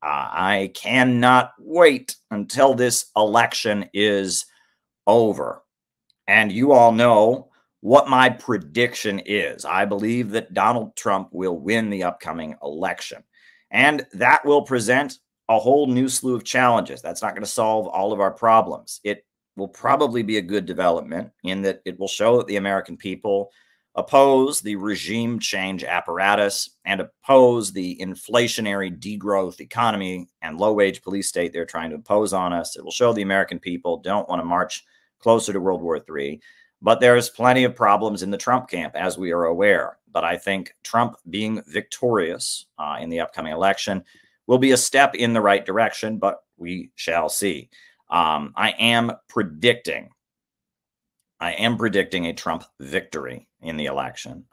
I cannot wait until this election is over. And you all know what my prediction is. I believe that Donald Trump will win the upcoming election. And that will present a whole new slew of challenges. That's not going to solve all of our problems. It will probably be a good development in that it will show that the American people oppose the regime change apparatus and oppose the inflationary degrowth economy and low-wage police state they're trying to impose on us. It will show the American people don't want to march closer to World War III. But there's plenty of problems in the Trump camp, as we are aware. But I think Trump being victorious in the upcoming election will be a step in the right direction, but we shall see. I am predicting a Trump victory in the election.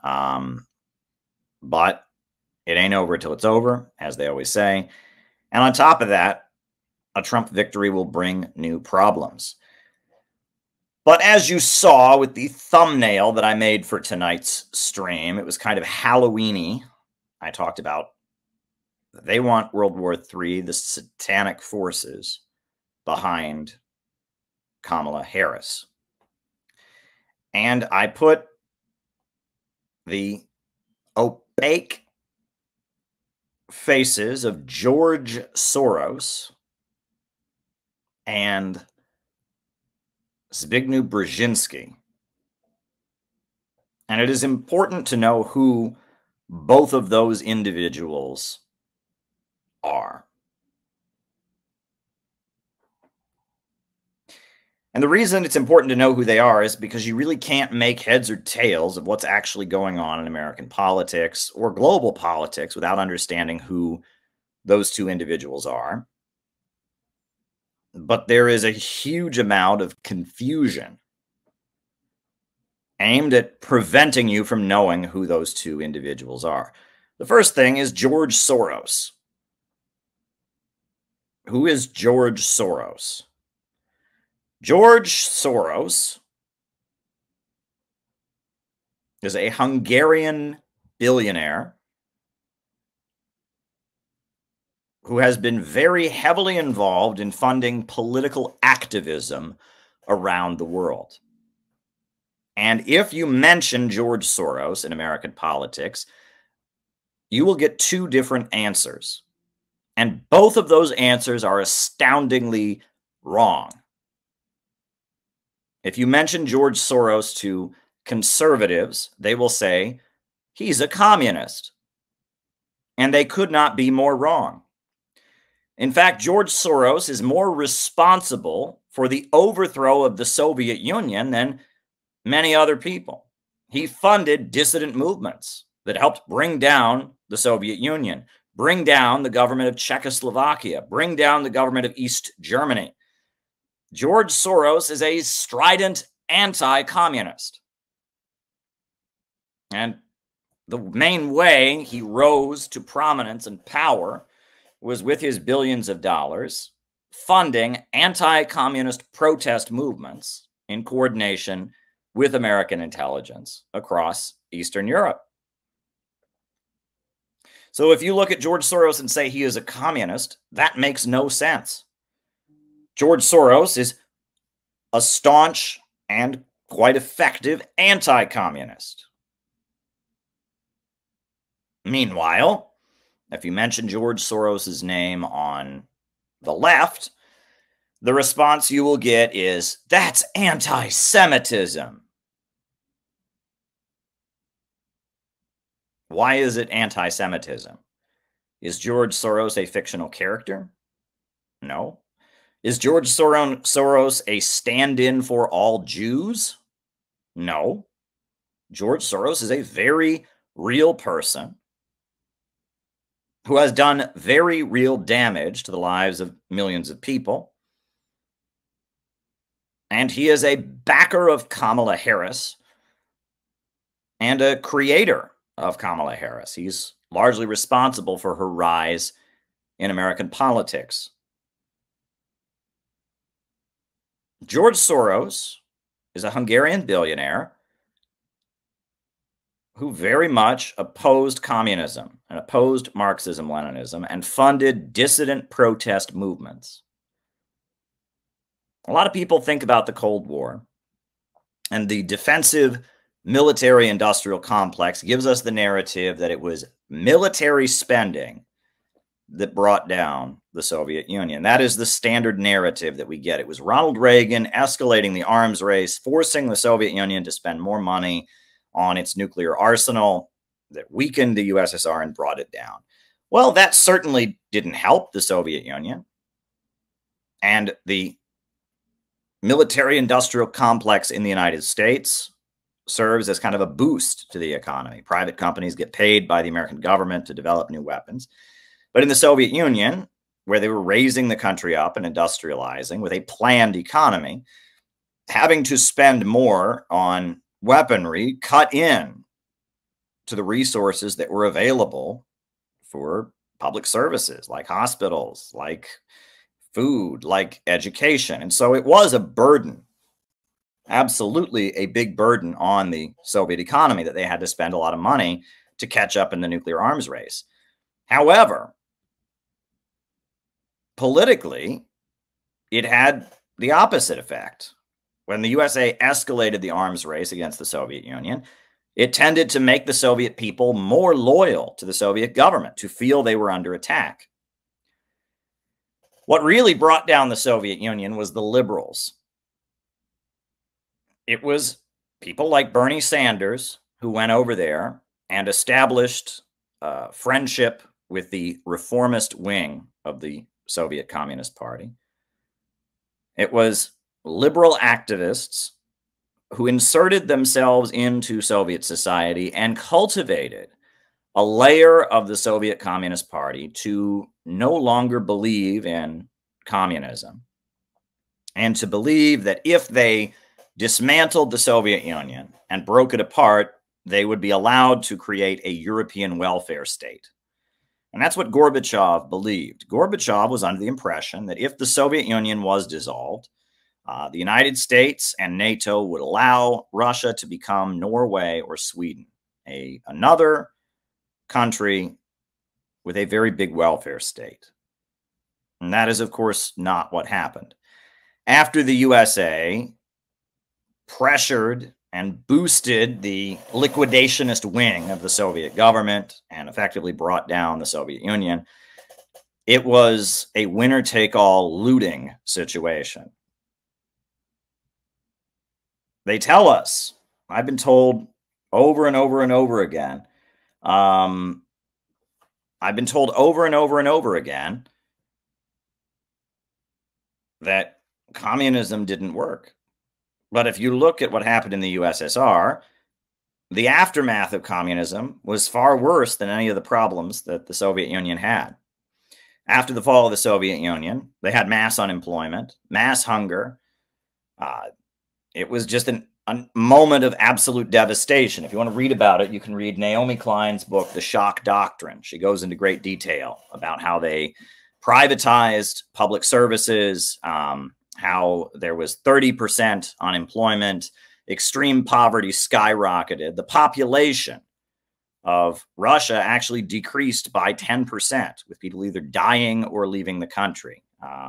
But it ain't over till it's over, as they always say. And on top of that, a Trump victory will bring new problems. But as you saw with the thumbnail that I made for tonight's stream, it was kind of Halloween-y. I talked about they want World War III, the satanic forces behind Kamala Harris. And I put the opaque faces of George Soros and Zbigniew Brzezinski. And it is important to know who both of those individuals are. And the reason it's important to know who they are is because you really can't make heads or tails of what's actually going on in American politics or global politics without understanding who those two individuals are. But there is a huge amount of confusion aimed at preventing you from knowing who those two individuals are. The first thing is George Soros. Who is George Soros? George Soros is a Hungarian billionaire who has been very heavily involved in funding political activism around the world. And if you mention George Soros in American politics, you will get two different answers. And both of those answers are astoundingly wrong. If you mention George Soros to conservatives, they will say he's a communist. And they could not be more wrong. In fact, George Soros is more responsible for the overthrow of the Soviet Union than many other people. He funded dissident movements that helped bring down the Soviet Union, bring down the government of Czechoslovakia, bring down the government of East Germany. George Soros is a strident anti-communist. And the main way he rose to prominence and power was with his billions of dollars funding anti-communist protest movements in coordination with American intelligence across Eastern Europe. So if you look at George Soros and say he is a communist, that makes no sense. George Soros is a staunch and quite effective anti-communist. Meanwhile, if you mention George Soros's name on the left, the response you will get is, that's anti-Semitism. Why is it anti-Semitism? Is George Soros a fictional character? No. Is George Soros a stand-in for all Jews? No. George Soros is a very real person who has done very real damage to the lives of millions of people. And he is a backer of Kamala Harris and a creator of Kamala Harris. He's largely responsible for her rise in American politics. George Soros is a Hungarian billionaire who very much opposed communism and opposed Marxism-Leninism and funded dissident protest movements. A lot of people think about the Cold War, and the defensive military-industrial complex gives us the narrative that it was military spending that brought down the Soviet Union. That is the standard narrative that we get. It was Ronald Reagan escalating the arms race, forcing the Soviet Union to spend more money on its nuclear arsenal that weakened the USSR and brought it down. Well, that certainly didn't help the Soviet Union. And the military-industrial complex in the United States serves as kind of a boost to the economy. Private companies get paid by the American government to develop new weapons. But in the Soviet Union, where they were raising the country up and industrializing with a planned economy, having to spend more on weaponry cut in to the resources that were available for public services like hospitals, like food, like education. And so it was a burden, absolutely a big burden on the Soviet economy that they had to spend a lot of money to catch up in the nuclear arms race. However, politically, it had the opposite effect. When the USA escalated the arms race against the Soviet Union, it tended to make the Soviet people more loyal to the Soviet government, to feel they were under attack. What really brought down the Soviet Union was the liberals. It was people like Bernie Sanders who went over there and established friendship with the reformist wing of the Soviet Communist Party. It was liberal activists who inserted themselves into Soviet society and cultivated a layer of the Soviet Communist Party to no longer believe in communism and to believe that if they dismantled the Soviet Union and broke it apart, they would be allowed to create a European welfare state. And that's what Gorbachev believed. Gorbachev was under the impression that if the Soviet Union was dissolved, the United States and NATO would allow Russia to become Norway or Sweden, another country with a very big welfare state. And that is, of course, not what happened. After the USA pressured and boosted the liquidationist wing of the Soviet government and effectively brought down the Soviet Union, it was a winner-take-all looting situation. They tell us, I've been told over and over and over again, I've been told over and over and over again that communism didn't work. But if you look at what happened in the USSR, the aftermath of communism was far worse than any of the problems that the Soviet Union had. After the fall of the Soviet Union, they had mass unemployment, mass hunger. It was just a moment of absolute devastation. If you want to read about it, you can read Naomi Klein's book, The Shock Doctrine. She goes into great detail about how they privatized public services, how there was 30% unemployment, extreme poverty skyrocketed. The population of Russia actually decreased by 10%, with people either dying or leaving the country.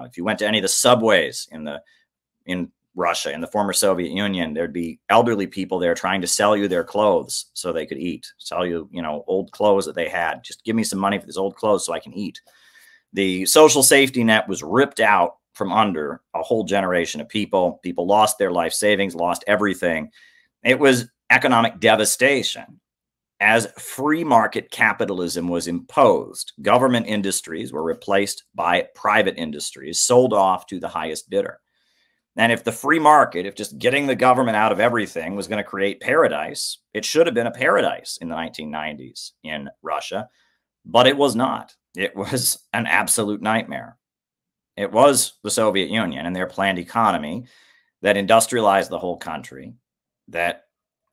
If you went to any of the subways in Russia, in the former Soviet Union, there'd be elderly people there trying to sell you their clothes so they could eat, sell you, old clothes that they had. Just give me some money for these old clothes so I can eat. The social safety net was ripped out from under a whole generation of people. People lost their life savings, lost everything. It was economic devastation. As free market capitalism was imposed, government industries were replaced by private industries, sold off to the highest bidder. And if the free market, if just getting the government out of everything was going to create paradise, it should have been a paradise in the 1990s in Russia, but it was not. It was an absolute nightmare. It was the Soviet Union and their planned economy that industrialized the whole country, that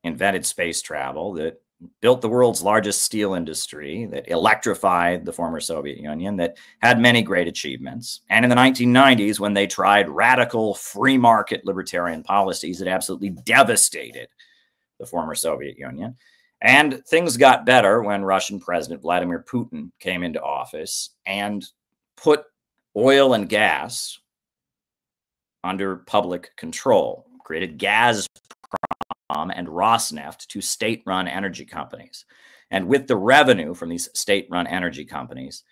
invented space travel, that built the world's largest steel industry, that electrified the former Soviet Union, that had many great achievements. And in the 1990s, when they tried radical free market libertarian policies, it absolutely devastated the former Soviet Union. And things got better when Russian President Vladimir Putin came into office and put oil and gas under public control, created Gazprom and Rosneft, two state-run energy companies. And with the revenue from these state-run energy companies,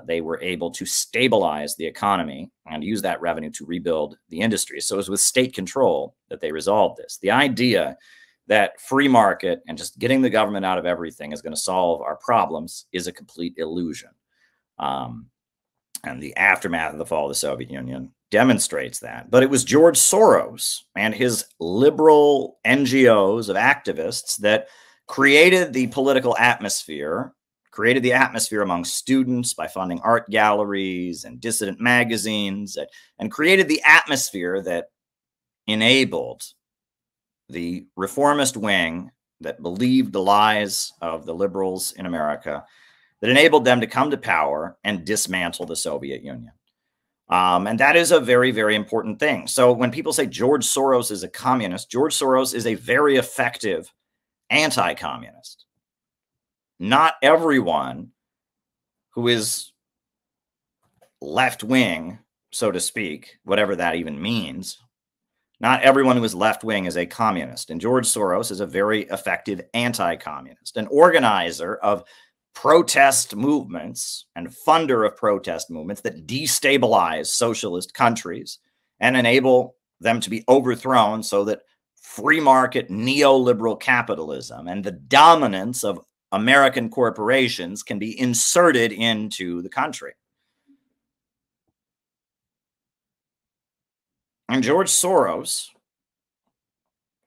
they were able to stabilize the economy and use that revenue to rebuild the industry. So it was with state control that they resolved this. The idea that free market and just getting the government out of everything is going to solve our problems is a complete illusion. And the aftermath of the fall of the Soviet Union demonstrates that. But it was George Soros and his liberal NGOs of activists that created the political atmosphere, created the atmosphere among students by funding art galleries and dissident magazines, and created the atmosphere that enabled the reformist wing that believed the lies of the liberals in America, that enabled them to come to power and dismantle the Soviet Union. And that is a very, very important thing. So when people say George Soros is a communist, George Soros is a very effective anti-communist. Not everyone who is left-wing, so to speak, whatever that even means, not everyone who is left-wing is a communist. And George Soros is a very effective anti-communist, an organizer of protest movements and funder of protest movements that destabilize socialist countries and enable them to be overthrown so that free market neoliberal capitalism and the dominance of American corporations can be inserted into the country. And George Soros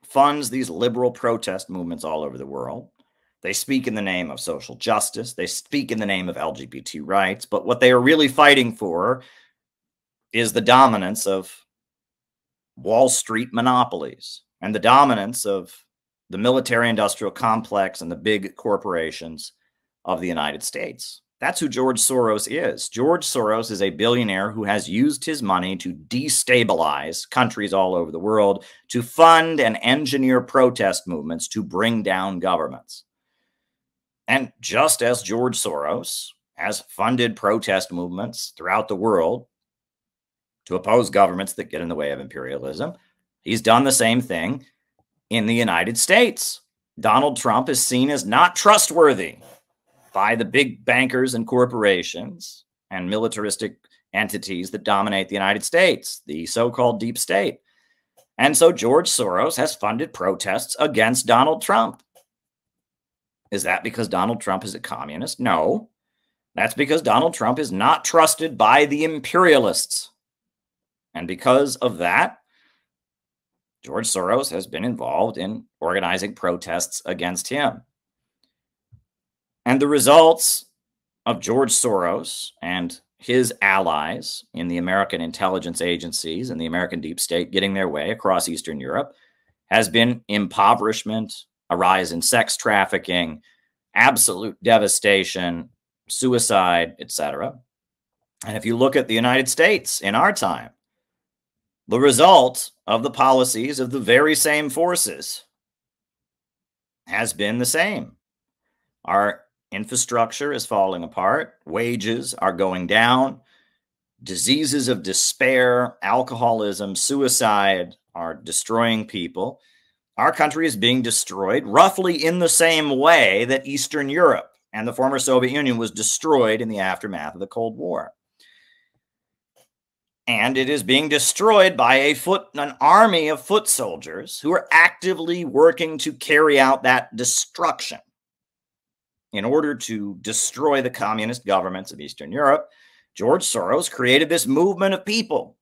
funds these liberal protest movements all over the world. They speak in the name of social justice. They speak in the name of LGBT rights. But what they are really fighting for is the dominance of Wall Street monopolies and the dominance of the military-industrial complex and the big corporations of the United States. That's who George Soros is. George Soros is a billionaire who has used his money to destabilize countries all over the world, to fund and engineer protest movements to bring down governments. And just as George Soros has funded protest movements throughout the world to oppose governments that get in the way of imperialism, he's done the same thing in the United States. Donald Trump is seen as not trustworthy by the big bankers and corporations and militaristic entities that dominate the United States, the so-called deep state. And so George Soros has funded protests against Donald Trump. Is that because Donald Trump is a communist? No. That's because Donald Trump is not trusted by the imperialists. And because of that, George Soros has been involved in organizing protests against him. And the results of George Soros and his allies in the American intelligence agencies and the American deep state getting their way across Eastern Europe has been impoverishment, a rise in sex trafficking, absolute devastation, suicide, etc. And if you look at the United States in our time, the result of the policies of the very same forces has been the same. Our infrastructure is falling apart, wages are going down, diseases of despair, alcoholism, suicide are destroying people. Our country is being destroyed roughly in the same way that Eastern Europe and the former Soviet Union was destroyed in the aftermath of the Cold War. And it is being destroyed by an army of foot soldiers who are actively working to carry out that destruction. In order to destroy the communist governments of Eastern Europe, George Soros created this movement of people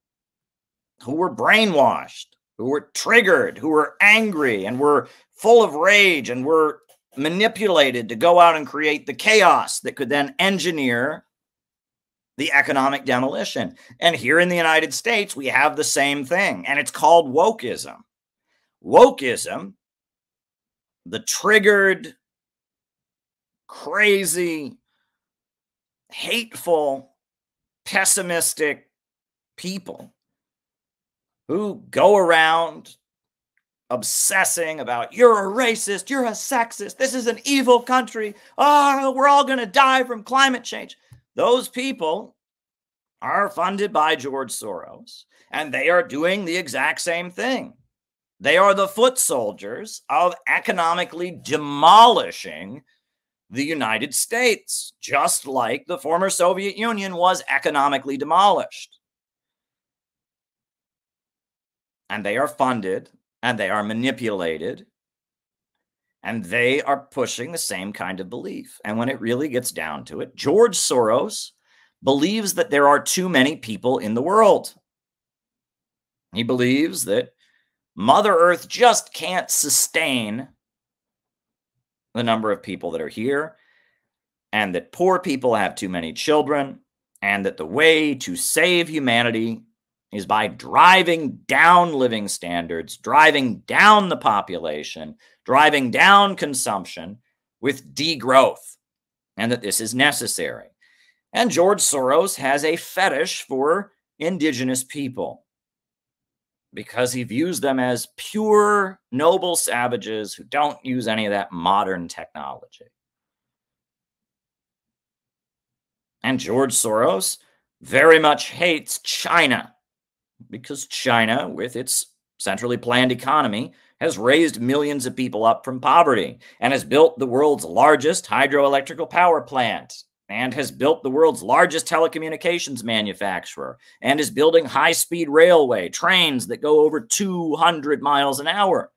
who were brainwashed, who were triggered, who were angry, and were full of rage, and were manipulated to go out and create the chaos that could then engineer the economic demolition. And here in the United States, we have the same thing, and it's called wokeism. Wokeism, the triggered, crazy, hateful, pessimistic people who go around obsessing about, you're a racist, you're a sexist, this is an evil country, oh, we're all going to die from climate change. Those people are funded by George Soros, and they are doing the exact same thing. They are the foot soldiers of economically demolishing the United States, just like the former Soviet Union was economically demolished. And they are funded, and they are manipulated, and they are pushing the same kind of belief. And when it really gets down to it, George Soros believes that there are too many people in the world. He believes that Mother Earth just can't sustain the number of people that are here, and that poor people have too many children, and that the way to save humanity is by driving down living standards, driving down the population, driving down consumption with degrowth, and that this is necessary. And George Soros has a fetish for indigenous people because he views them as pure, noble savages who don't use any of that modern technology. And George Soros very much hates China because China, with its centrally planned economy, has raised millions of people up from poverty and has built the world's largest hydroelectrical power plant and has built the world's largest telecommunications manufacturer and is building high-speed railway trains that go over 200 miles an hour.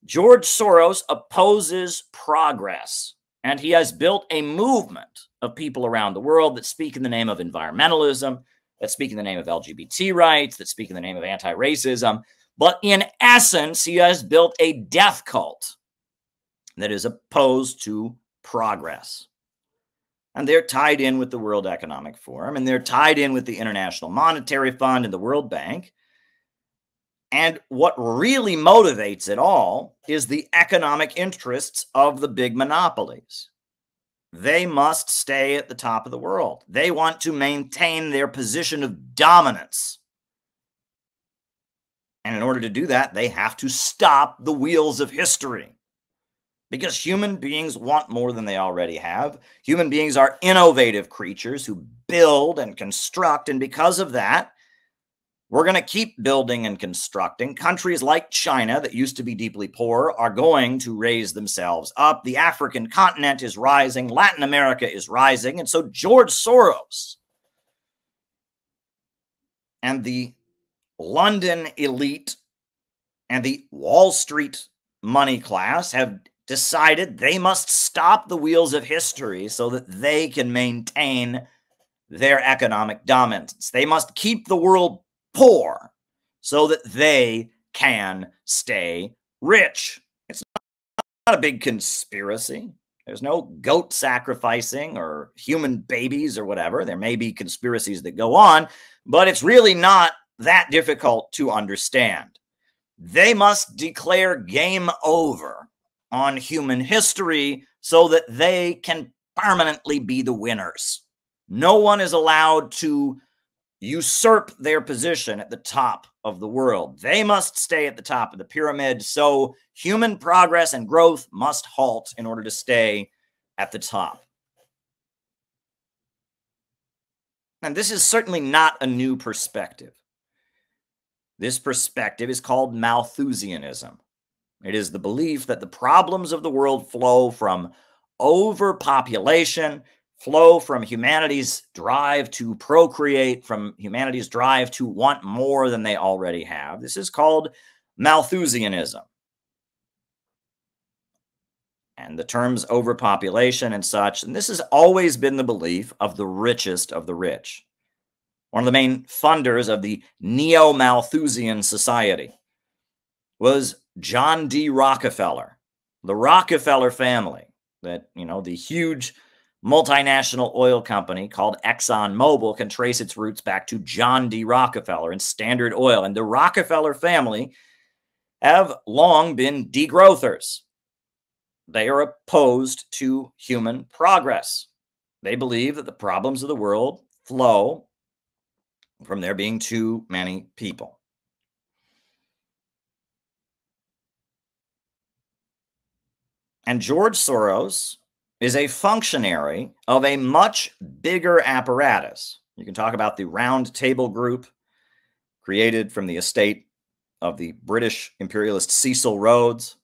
George Soros opposes progress, and he has built a movement of people around the world that speak in the name of environmentalism, that speak in the name of LGBT rights, that speak in the name of anti-racism. But in essence, he has built a death cult that is opposed to progress. And they're tied in with the World Economic Forum, and they're tied in with the International Monetary Fund and the World Bank. And what really motivates it all is the economic interests of the big monopolies. They must stay at the top of the world. They want to maintain their position of dominance. And in order to do that, they have to stop the wheels of history. Because human beings want more than they already have. Human beings are innovative creatures who build and construct. And because of that, we're going to keep building and constructing. Countries like China, that used to be deeply poor, are going to raise themselves up. The African continent is rising. Latin America is rising. And so George Soros and the London elite and the Wall Street money class have decided they must stop the wheels of history so that they can maintain their economic dominance. They must keep the world poor so that they can stay rich. It's not a big conspiracy. There's no goat sacrificing or human babies or whatever. There may be conspiracies that go on, but it's really not that difficult to understand. They must declare game over on human history so that they can permanently be the winners. No one is allowed to usurp their position at the top of the world. They must stay at the top of the pyramid, so human progress and growth must halt in order to stay at the top. And this is certainly not a new perspective. This perspective is called Malthusianism. It is the belief that the problems of the world flow from overpopulation, flow from humanity's drive to procreate, from humanity's drive to want more than they already have. This is called Malthusianism. And the terms overpopulation and such, and this has always been the belief of the richest of the rich. One of the main funders of the Neo-Malthusian Society was John D. Rockefeller, the Rockefeller family, that, the huge multinational oil company called ExxonMobil can trace its roots back to John D. Rockefeller and Standard Oil. And the Rockefeller family have long been degrowthers. They are opposed to human progress. They believe that the problems of the world flow from there being too many people. And George Soros is a functionary of a much bigger apparatus. You can talk about the Round Table Group, created from the estate of the British imperialist Cecil Rhodes.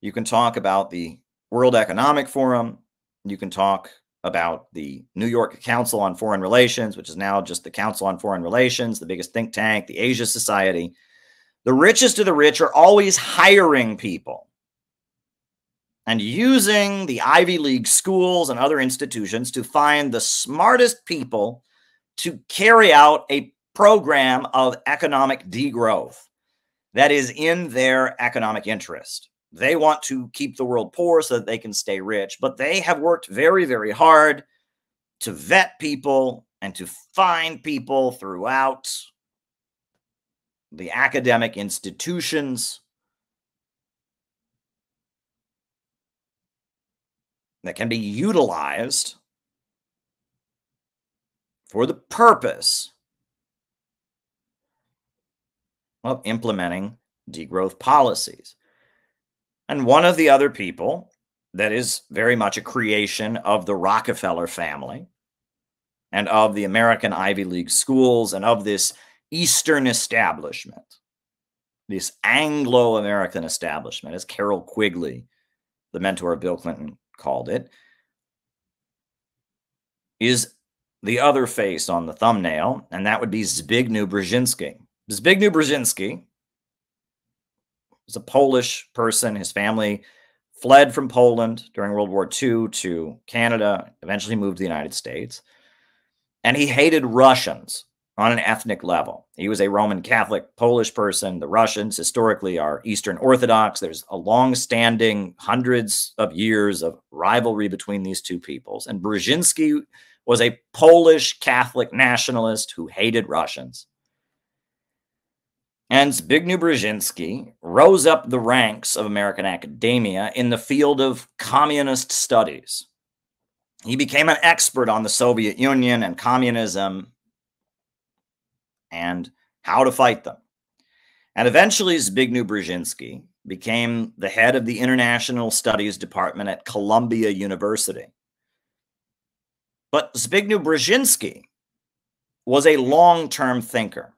You can talk about the World Economic Forum. You can talk about the New York Council on Foreign Relations, which is now just the Council on Foreign Relations, the biggest think tank, the Asia Society. The richest of the rich are always hiring people and using the Ivy League schools and other institutions to find the smartest people to carry out a program of economic degrowth that is in their economic interest. They want to keep the world poor so that they can stay rich, but they have worked very, very hard to vet people and to find people throughout the academic institutions that can be utilized for the purpose of implementing degrowth policies. And one of the other people that is very much a creation of the Rockefeller family and of the American Ivy League schools and of this Eastern establishment, this Anglo-American establishment, as Carol Quigley, the mentor of Bill Clinton, called it, is the other face on the thumbnail, and that would be Zbigniew Brzezinski. Zbigniew Brzezinski was a Polish person. His family fled from Poland during World War II to Canada, eventually moved to the United States, and he hated Russians on an ethnic level. He was a Roman Catholic Polish person. The Russians historically are Eastern Orthodox. There's a long-standing, hundreds of years of rivalry between these two peoples. And Brzezinski was a Polish Catholic nationalist who hated Russians. And Zbigniew Brzezinski rose up the ranks of American academia in the field of communist studies. He became an expert on the Soviet Union and communism and how to fight them. And eventually, Zbigniew Brzezinski became the head of the International Studies Department at Columbia University. But Zbigniew Brzezinski was a long-term thinker.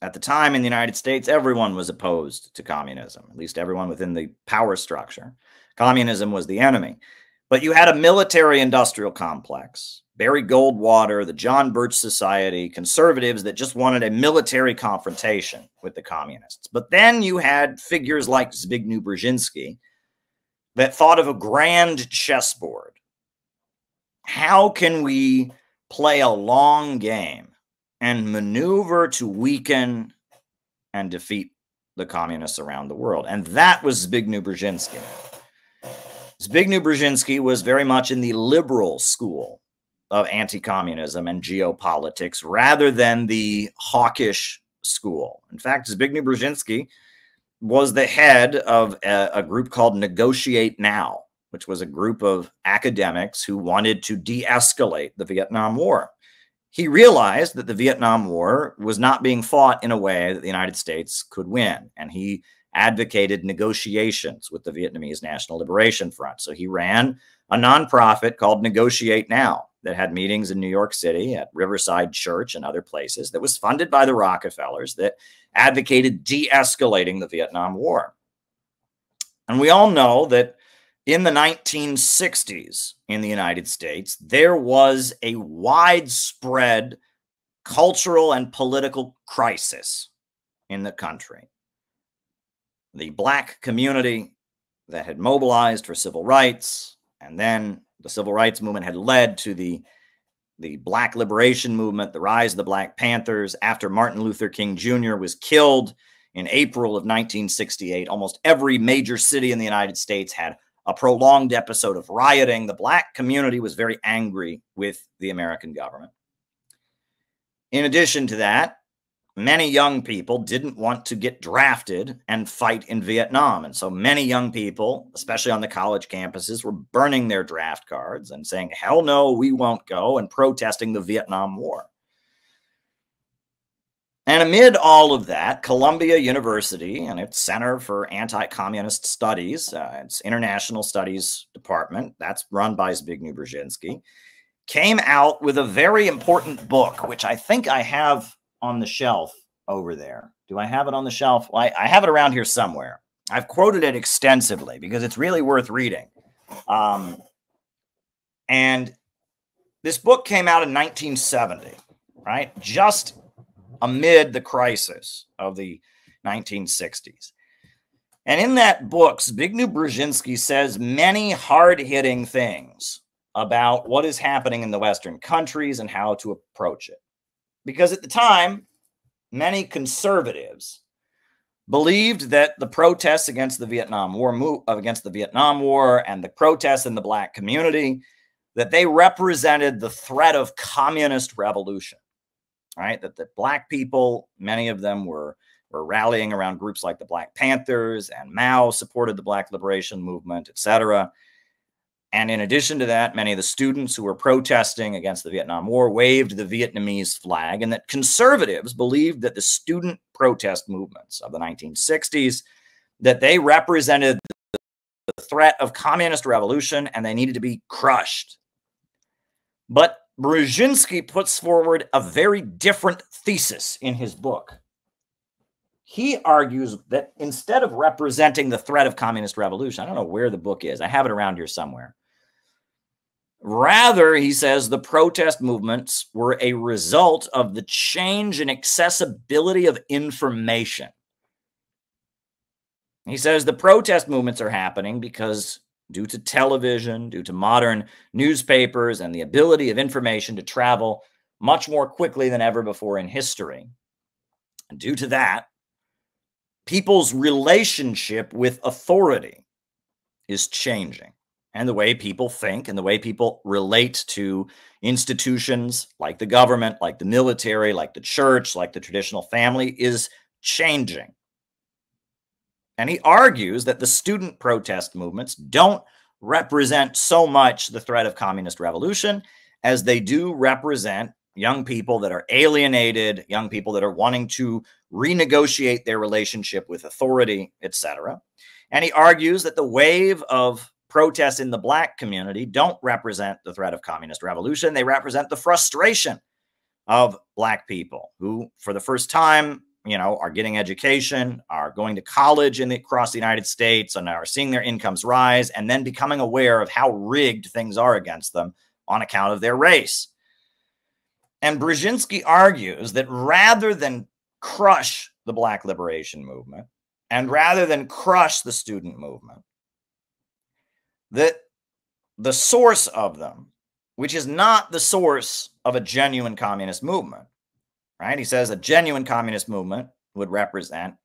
At the time in the United States, everyone was opposed to communism, at least everyone within the power structure. Communism was the enemy. But you had a military-industrial complex, Barry Goldwater, the John Birch Society, conservatives that just wanted a military confrontation with the communists. But then you had figures like Zbigniew Brzezinski that thought of a grand chessboard. How can we play a long game and maneuver to weaken and defeat the communists around the world? And that was Zbigniew Brzezinski. Zbigniew Brzezinski was very much in the liberal school of anti-communism and geopolitics rather than the hawkish school. In fact, Zbigniew Brzezinski was the head of a group called Negotiate Now, which was a group of academics who wanted to de-escalate the Vietnam War. He realized that the Vietnam War was not being fought in a way that the United States could win, and he advocated negotiations with the Vietnamese National Liberation Front. So he ran a nonprofit called Negotiate Now that had meetings in New York City at Riverside Church and other places that was funded by the Rockefellers that advocated de-escalating the Vietnam War. And we all know that in the 1960s in the United States, there was a widespread cultural and political crisis in the country. The Black community that had mobilized for civil rights, and then the civil rights movement had led to the Black liberation movement, the rise of the Black Panthers. After Martin Luther King Jr. was killed in April of 1968, almost every major city in the United States had a prolonged episode of rioting. The Black community was very angry with the American government. In addition to that, many young people didn't want to get drafted and fight in Vietnam. And so many young people, especially on the college campuses, were burning their draft cards and saying, hell no, we won't go, and protesting the Vietnam War. And amid all of that, Columbia University and its Center for Anti-Communist Studies, its International Studies Department, that's run by Zbigniew Brzezinski, came out with a very important book, which I think I have on the shelf over there. Do I have it on the shelf? Well, I have it around here somewhere. I've quoted it extensively because it's really worth reading. And this book came out in 1970, right? Just amid the crisis of the 1960s. And in that book, Zbigniew Brzezinski says many hard-hitting things about what is happening in the Western countries and how to approach it. Because at the time, many conservatives believed that the protests against the Vietnam War and the protests in the Black community, that they represented the threat of communist revolution. Right, that the Black people, many of them were rallying around groups like the Black Panthers, and Mao supported the Black Liberation Movement, etc. And in addition to that, many of the students who were protesting against the Vietnam War waved the Vietnamese flag, and that conservatives believed that the student protest movements of the 1960s, that they represented the threat of communist revolution and they needed to be crushed. But Brzezinski puts forward a very different thesis in his book. He argues that instead of representing the threat of communist revolution, I don't know where the book is, I have it around here somewhere. Rather, he says, the protest movements were a result of the change in accessibility of information. He says the protest movements are happening because due to television, due to modern newspapers, and the ability of information to travel much more quickly than ever before in history. And due to that, people's relationship with authority is changing. And the way people think and the way people relate to institutions like the government, like the military, like the church, like the traditional family is changing. And he argues that the student protest movements don't represent so much the threat of communist revolution as they do represent young people that are alienated, young people that are wanting to renegotiate their relationship with authority, etc. And he argues that the wave of protests in the Black community don't represent the threat of communist revolution. They represent the frustration of Black people who, for the first time, are getting education, are going to college across the United States, and are seeing their incomes rise, and then becoming aware of how rigged things are against them on account of their race. And Brzezinski argues that rather than crush the Black liberation movement, and rather than crush the student movement, that the source of them, which is not the source of a genuine communist movement, right? He says a genuine communist movement would represent,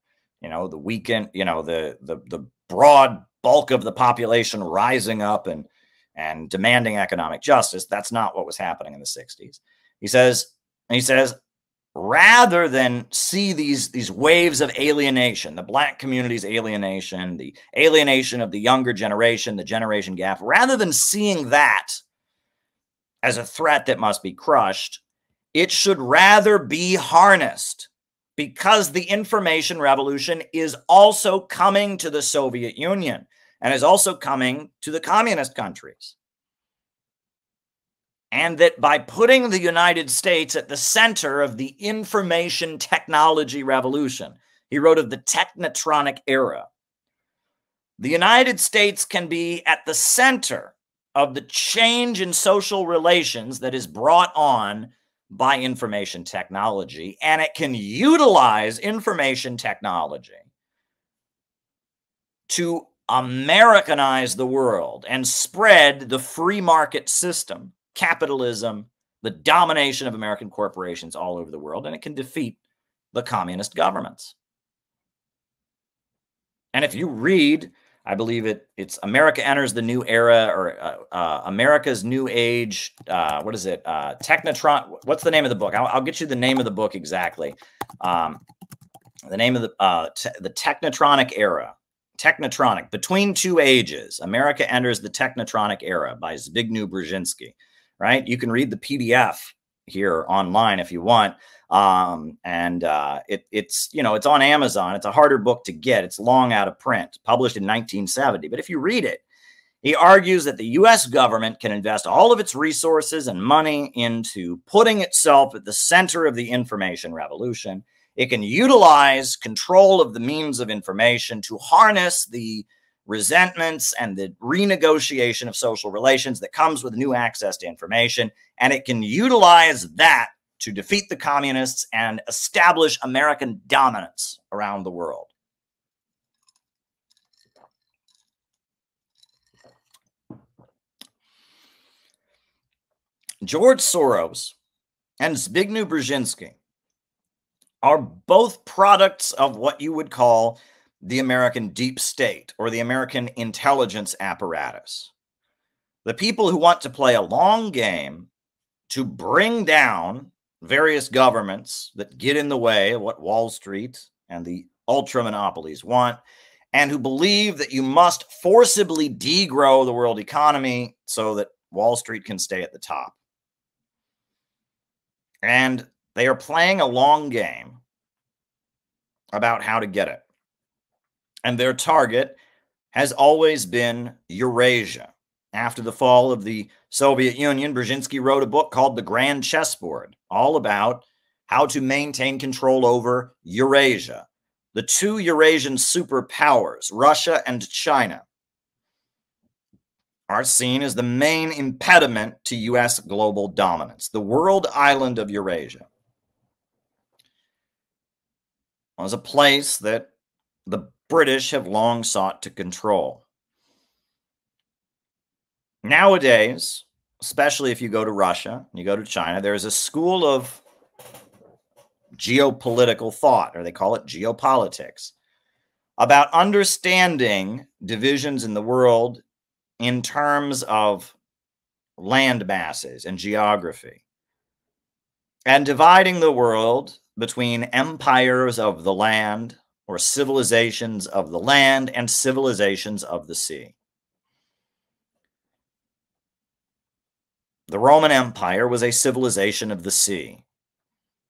the weakened, the broad bulk of the population rising up and demanding economic justice. That's not what was happening in the 60s. He says, rather than see these waves of alienation, the Black community's alienation, the alienation of the younger generation, the generation gap, rather than seeing that as a threat that must be crushed, it should rather be harnessed, because the information revolution is also coming to the Soviet Union and is also coming to the communist countries. And that by putting the United States at the center of the information technology revolution, he wrote of the technotronic era, the United States can be at the center of the change in social relations that is brought on by information technology, and it can utilize information technology to Americanize the world and spread the free market system, capitalism, the domination of American corporations all over the world, and it can defeat the communist governments. And if you read, I believe it's America Enters the New Era, or America's New Age. What is it? Technotron. What's the name of the book? I'll get you the name of the book exactly. The name of the Technotronic Era. Technotronic, Between Two Ages. America Enters the Technotronic Era by Zbigniew Brzezinski. Right? You can read the PDF here online if you want. It's, you know, it's on Amazon. It's a harder book to get. It's long out of print, published in 1970. But if you read it, he argues that the U.S. government can invest all of its resources and money into putting itself at the center of the information revolution. It can utilize control of the means of information to harness the resentments and the renegotiation of social relations that comes with new access to information. And it can utilize that to defeat the communists and establish American dominance around the world. George Soros and Zbigniew Brzezinski are both products of what you would call the American deep state or the American intelligence apparatus. The people who want to play a long game to bring down various governments that get in the way of what Wall Street and the ultra monopolies want, and who believe that you must forcibly degrow the world economy so that Wall Street can stay at the top. And they are playing a long game about how to get it. And their target has always been Eurasia. After the fall of the Soviet Union, Brzezinski wrote a book called The Grand Chessboard, all about how to maintain control over Eurasia. The two Eurasian superpowers, Russia and China, are seen as the main impediment to U.S. global dominance. The world island of Eurasia was a place that the British have long sought to control. Nowadays, especially if you go to Russia, you go to China, there's a school of geopolitical thought, or they call it geopolitics, about understanding divisions in the world in terms of land masses and geography, and dividing the world between empires of the land, or civilizations of the land, and civilizations of the sea. The Roman Empire was a civilization of the sea.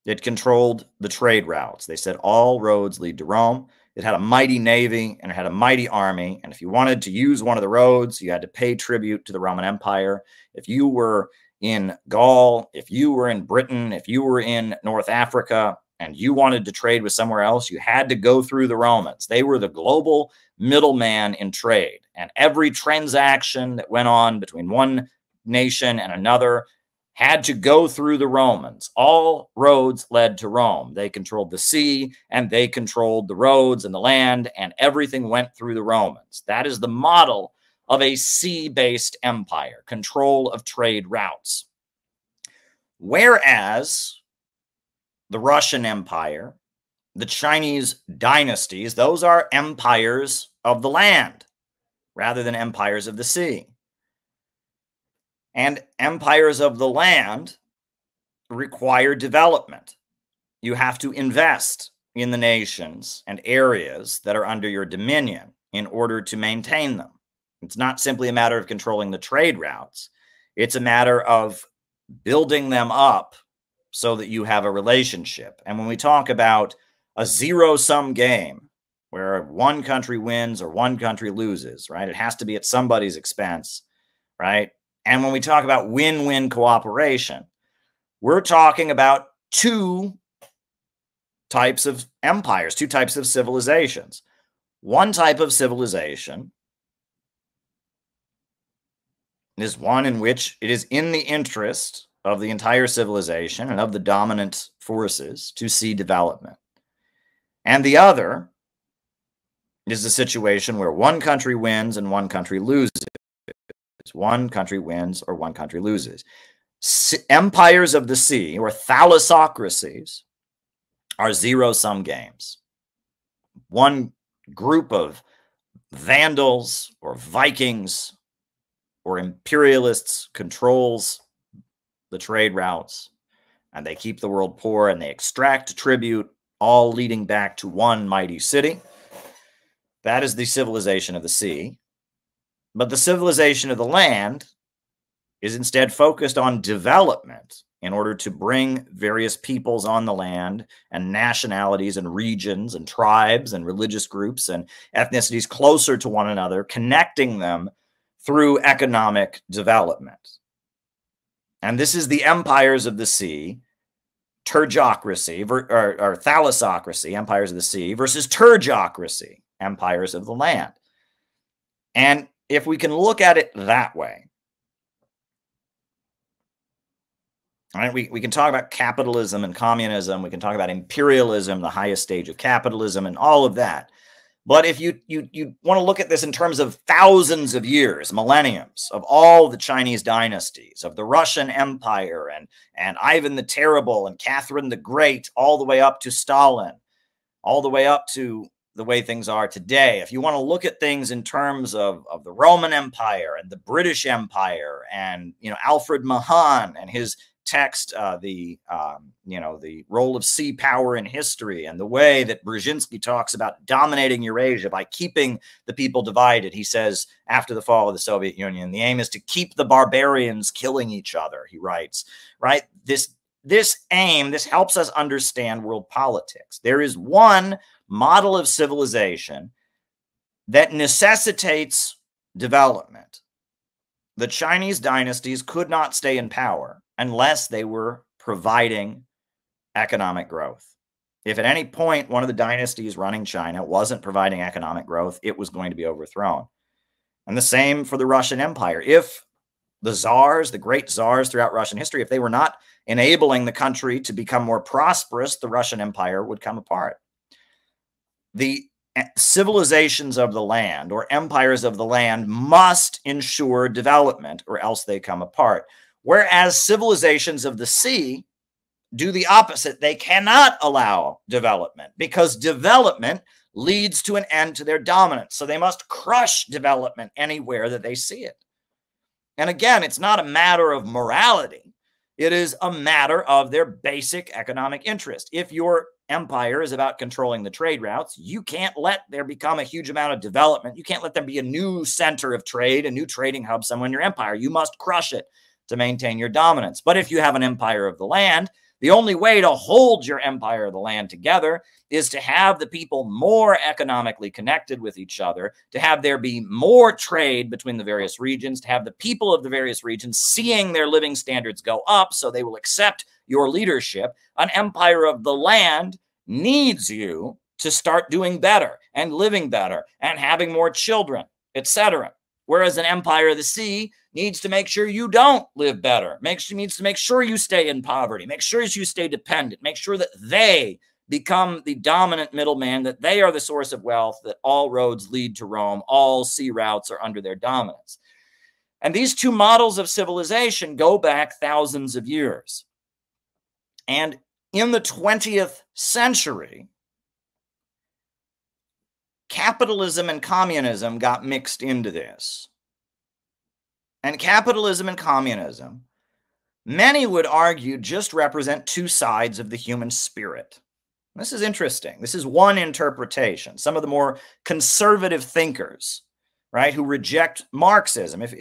It controlled the trade routes. They said all roads lead to Rome. It had a mighty navy and it had a mighty army. And if you wanted to use one of the roads, you had to pay tribute to the Roman Empire. If you were in Gaul, if you were in Britain, if you were in North Africa, and you wanted to trade with somewhere else, you had to go through the Romans. They were the global middleman in trade. And every transaction that went on between one nation and another had to go through the Romans. All roads led to Rome. They controlled the sea, and they controlled the roads and the land, and everything went through the Romans. That is the model of a sea-based empire, control of trade routes. Whereas the Russian Empire, the Chinese dynasties, those are empires of the land rather than empires of the sea. And empires of the land require development. You have to invest in the nations and areas that are under your dominion in order to maintain them. It's not simply a matter of controlling the trade routes. It's a matter of building them up so that you have a relationship. And when we talk about a zero-sum game where one country wins or one country loses, right? It has to be at somebody's expense, right? And when we talk about win-win cooperation, we're talking about two types of empires, two types of civilizations. One type of civilization is one in which it is in the interest of the entire civilization and of the dominant forces to see development. And the other is the situation where one country wins and one country loses. One country wins or one country loses. Empires of the sea, or thalassocracies, are zero-sum games. One group of Vandals or Vikings or imperialists controls the trade routes, and they keep the world poor, and they extract tribute, all leading back to one mighty city. That is the civilization of the sea. But the civilization of the land is instead focused on development in order to bring various peoples on the land and nationalities and regions and tribes and religious groups and ethnicities closer to one another, connecting them through economic development. And this is the empires of the sea, turgocracy, or thalassocracy, empires of the sea, versus turgocracy, empires of the land. And if we can look at it that way, right, we can talk about capitalism and communism. We can talk about imperialism, the highest stage of capitalism, and all of that. But if you want to look at this in terms of thousands of years, millenniums, of all the Chinese dynasties, of the Russian Empire and Ivan the Terrible and Catherine the Great, all the way up to Stalin, all the way up to the way things are today. If you want to look at things in terms of the Roman Empire and the British Empire and, Alfred Mahan and his text, the role of sea power in history, and the way that Brzezinski talks about dominating Eurasia by keeping the people divided. He says, after the fall of the Soviet Union, the aim is to keep the barbarians killing each other, he writes, right? This aim, this helps us understand world politics. There is one model of civilization that necessitates development. The Chinese dynasties could not stay in power unless they were providing economic growth. If at any point one of the dynasties running China wasn't providing economic growth, it was going to be overthrown. And the same for the Russian Empire. If the czars, the great czars throughout Russian history, if they were not enabling the country to become more prosperous, the Russian Empire would come apart. The civilizations of the land, or empires of the land, must ensure development, or else they come apart. Whereas civilizations of the sea do the opposite. They cannot allow development because development leads to an end to their dominance. So they must crush development anywhere that they see it. And again, it's not a matter of morality. It is a matter of their basic economic interest. If your empire is about controlling the trade routes, you can't let there become a huge amount of development. You can't let there be a new center of trade, a new trading hub somewhere in your empire. You must crush it to maintain your dominance. But if you have an empire of the land, the only way to hold your empire of the land together is to have the people more economically connected with each other, to have there be more trade between the various regions, to have the people of the various regions seeing their living standards go up so they will accept your leadership. An empire of the land needs you to start doing better and living better and having more children, etc. Whereas an empire of the sea needs to make sure you don't live better, needs to make sure you stay in poverty, make sure you stay dependent, make sure that they become the dominant middleman, that they are the source of wealth, that all roads lead to Rome, all sea routes are under their dominance. And these two models of civilization go back thousands of years. And in the 20th century, capitalism and communism got mixed into this. And capitalism and communism, many would argue, just represent two sides of the human spirit. This is interesting. This is one interpretation. Some of the more conservative thinkers, right, who reject Marxism, if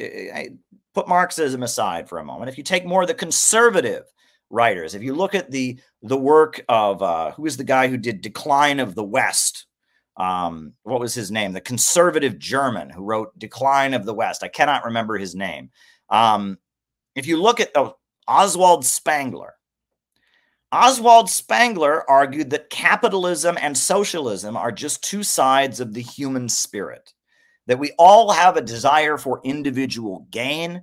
put Marxism aside for a moment, if you take more of the conservative writers, if you look at the work of, who is the guy who did Decline of the West? What was his name? The conservative German who wrote Decline of the West. I cannot remember his name. If you look at Oswald Spengler, Oswald Spengler argued that capitalism and socialism are just two sides of the human spirit, that we all have a desire for individual gain.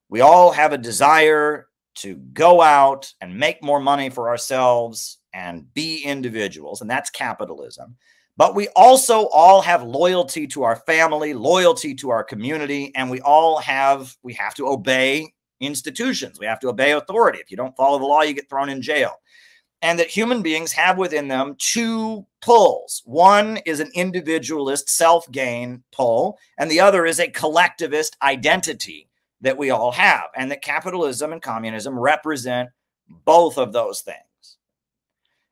We all have a desire to go out and make more money for ourselves and be individuals, and that's capitalism. But we also all have loyalty to our family, loyalty to our community, and we have to obey institutions. We have to obey authority. If you don't follow the law, you get thrown in jail. And that human beings have within them two pulls. One is an individualist self-gain pull, and the other is a collectivist identity that we all have. And that capitalism and communism represent both of those things.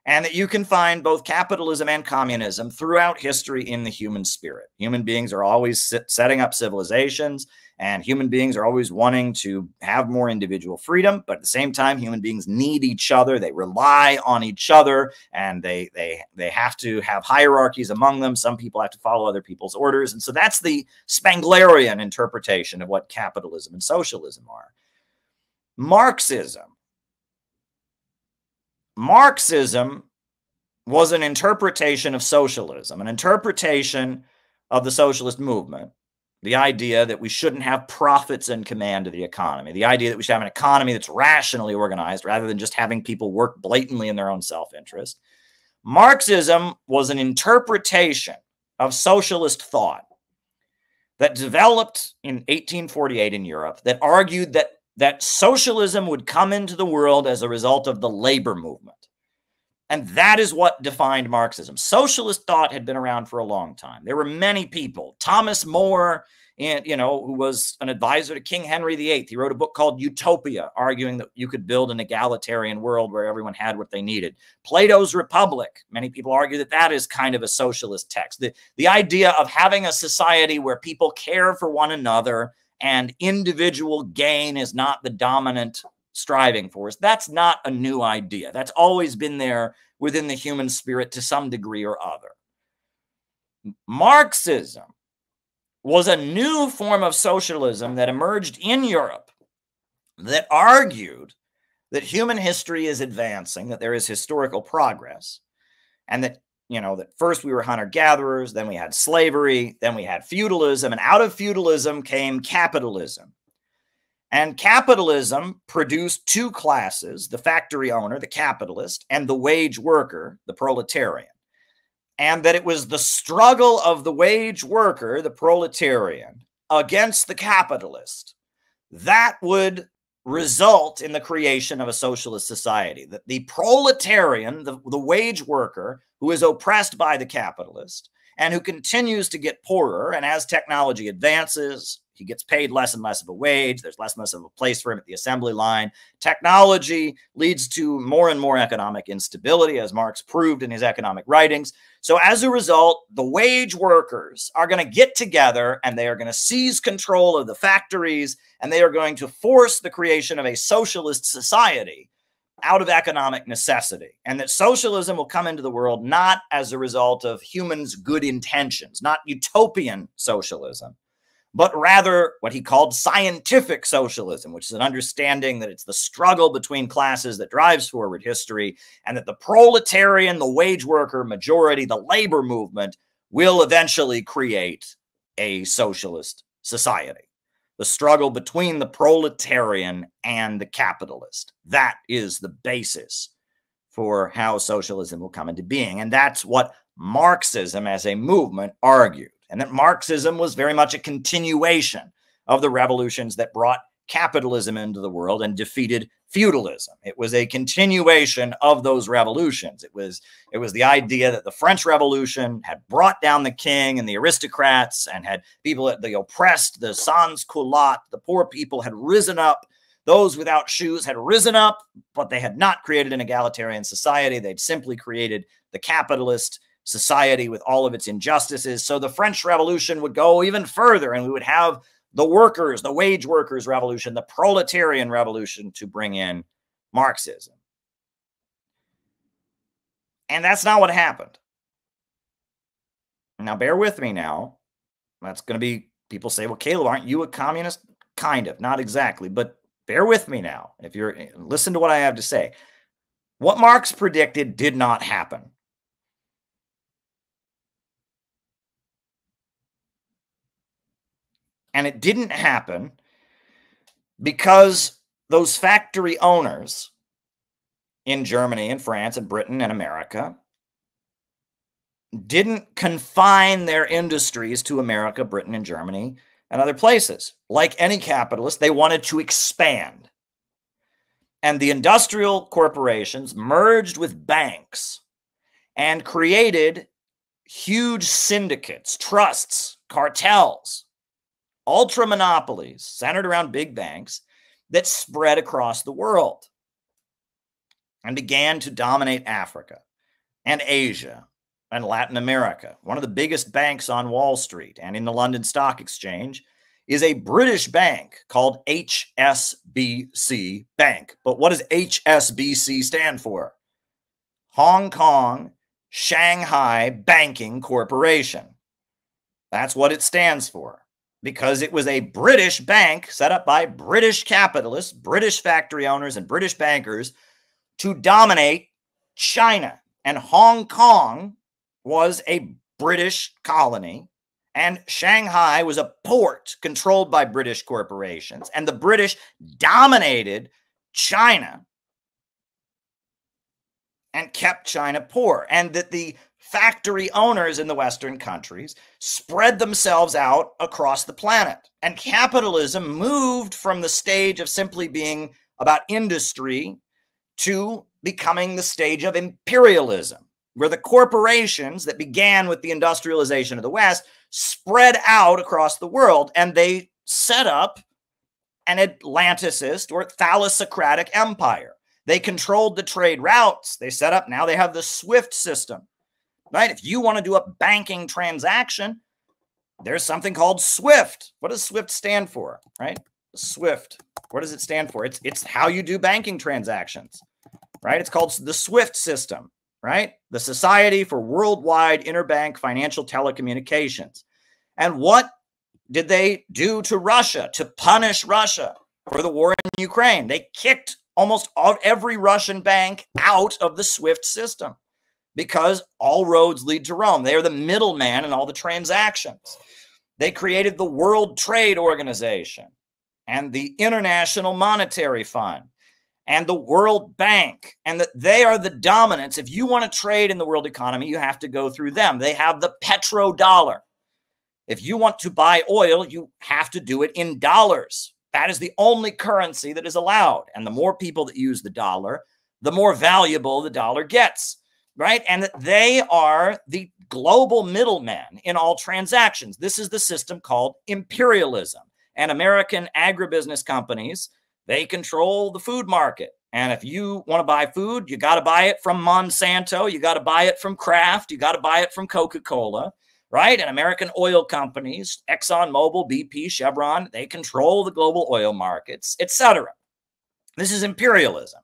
And that you can find both capitalism and communism throughout history in the human spirit. Human beings are always setting up civilizations And human beings are always wanting to have more individual freedom, but at the same time, human beings need each other. They rely on each other, and they have to have hierarchies among them. Some people have to follow other people's orders. And so that's the Spenglerian interpretation of what capitalism and socialism are. Marxism was an interpretation of socialism, an interpretation of the socialist movement, the idea that we shouldn't have profits in command of the economy, the idea that we should have an economy that's rationally organized rather than just having people work blatantly in their own self-interest. Marxism was an interpretation of socialist thought that developed in 1848 in Europe that argued that socialism would come into the world as a result of the labor movement. And that is what defined Marxism. Socialist thought had been around for a long time. There were many people. Thomas More, who was an advisor to King Henry VIII. He wrote a book called Utopia, arguing that you could build an egalitarian world where everyone had what they needed. Plato's Republic. Many people argue that that is kind of a socialist text. The idea of having a society where people care for one another and individual gain is not the dominant striving force. That's not a new idea. That's always been there within the human spirit to some degree or other. Marxism was a new form of socialism that emerged in Europe that argued that human history is advancing, that there is historical progress, and that that first we were hunter-gatherers, then we had slavery, then we had feudalism, and out of feudalism came capitalism. And capitalism produced two classes, the factory owner, the capitalist, and the wage worker, the proletarian. And that it was the struggle of the wage worker, the proletarian, against the capitalist that would result in the creation of a socialist society. That the proletarian, the wage worker, who is oppressed by the capitalist and who continues to get poorer, and as technology advances, he gets paid less and less of a wage. There's less and less of a place for him at the assembly line. Technology leads to more and more economic instability, as Marx proved in his economic writings. So as a result, the wage workers are going to get together and they are going to seize control of the factories, and they are going to force the creation of a socialist society out of economic necessity. And that socialism will come into the world not as a result of humans' good intentions, not utopian socialism, but rather what he called scientific socialism, which is an understanding that it's the struggle between classes that drives forward history, and that the proletarian, the wage worker majority, the labor movement will eventually create a socialist society. The struggle between the proletarian and the capitalist. That is the basis for how socialism will come into being. And that's what Marxism as a movement argued. And that Marxism was very much a continuation of the revolutions that brought capitalism into the world and defeated feudalism. It was a continuation of those revolutions. It was the idea that the French Revolution had brought down the king and the aristocrats and had people, the oppressed, the sans-culottes, the poor people had risen up. Those without shoes had risen up, but they had not created an egalitarian society. They'd simply created the capitalist society with all of its injustices. So the French Revolution would go even further, and we would have the workers, the wage workers revolution, the proletarian revolution to bring in Marxism. And that's not what happened. Now, bear with me now. That's going to be, people say, well, Caleb, aren't you a communist? Kind of, not exactly, but bear with me now. If you're, listen to what I have to say. What Marx predicted did not happen. And it didn't happen because those factory owners in Germany and France and Britain and America didn't confine their industries to America, Britain, and Germany and other places. Like any capitalist, they wanted to expand. And the industrial corporations merged with banks and created huge syndicates, trusts, cartels, ultra monopolies centered around big banks that spread across the world and began to dominate Africa and Asia and Latin America. One of the biggest banks on Wall Street and in the London Stock Exchange is a British bank called HSBC Bank. But what does HSBC stand for? Hong Kong Shanghai Banking Corporation. That's what it stands for, because it was a British bank set up by British capitalists, British factory owners, and British bankers to dominate China. And Hong Kong was a British colony, and Shanghai was a port controlled by British corporations. And the British dominated China and kept China poor. And that the factory owners in the Western countries spread themselves out across the planet. And capitalism moved from the stage of simply being about industry to becoming the stage of imperialism, where the corporations that began with the industrialization of the West spread out across the world, and they set up an Atlanticist or thalassocratic empire. They controlled the trade routes. They set up, now they have the SWIFT system, right? If you want to do a banking transaction, there's something called SWIFT. What does SWIFT stand for, right? SWIFT, what does it stand for? It's how you do banking transactions, right? It's called the SWIFT system, right? The Society for Worldwide Interbank Financial Telecommunications. And what did they do to Russia to punish Russia for the war in Ukraine? They kicked almost every Russian bank out of the SWIFT system because all roads lead to Rome. They are the middleman in all the transactions. They created the World Trade Organization and the International Monetary Fund and the World Bank, and that they are the dominants. If you want to trade in the world economy, you have to go through them. They have the petrodollar. If you want to buy oil, you have to do it in dollars. That is the only currency that is allowed. And the more people that use the dollar, the more valuable the dollar gets, right? And that they are the global middlemen in all transactions. This is the system called imperialism. And American agribusiness companies, they control the food market. And if you want to buy food, you got to buy it from Monsanto. You got to buy it from Kraft. You got to buy it from Coca-Cola, right? And American oil companies, ExxonMobil, BP, Chevron, they control the global oil markets, etc. This is imperialism.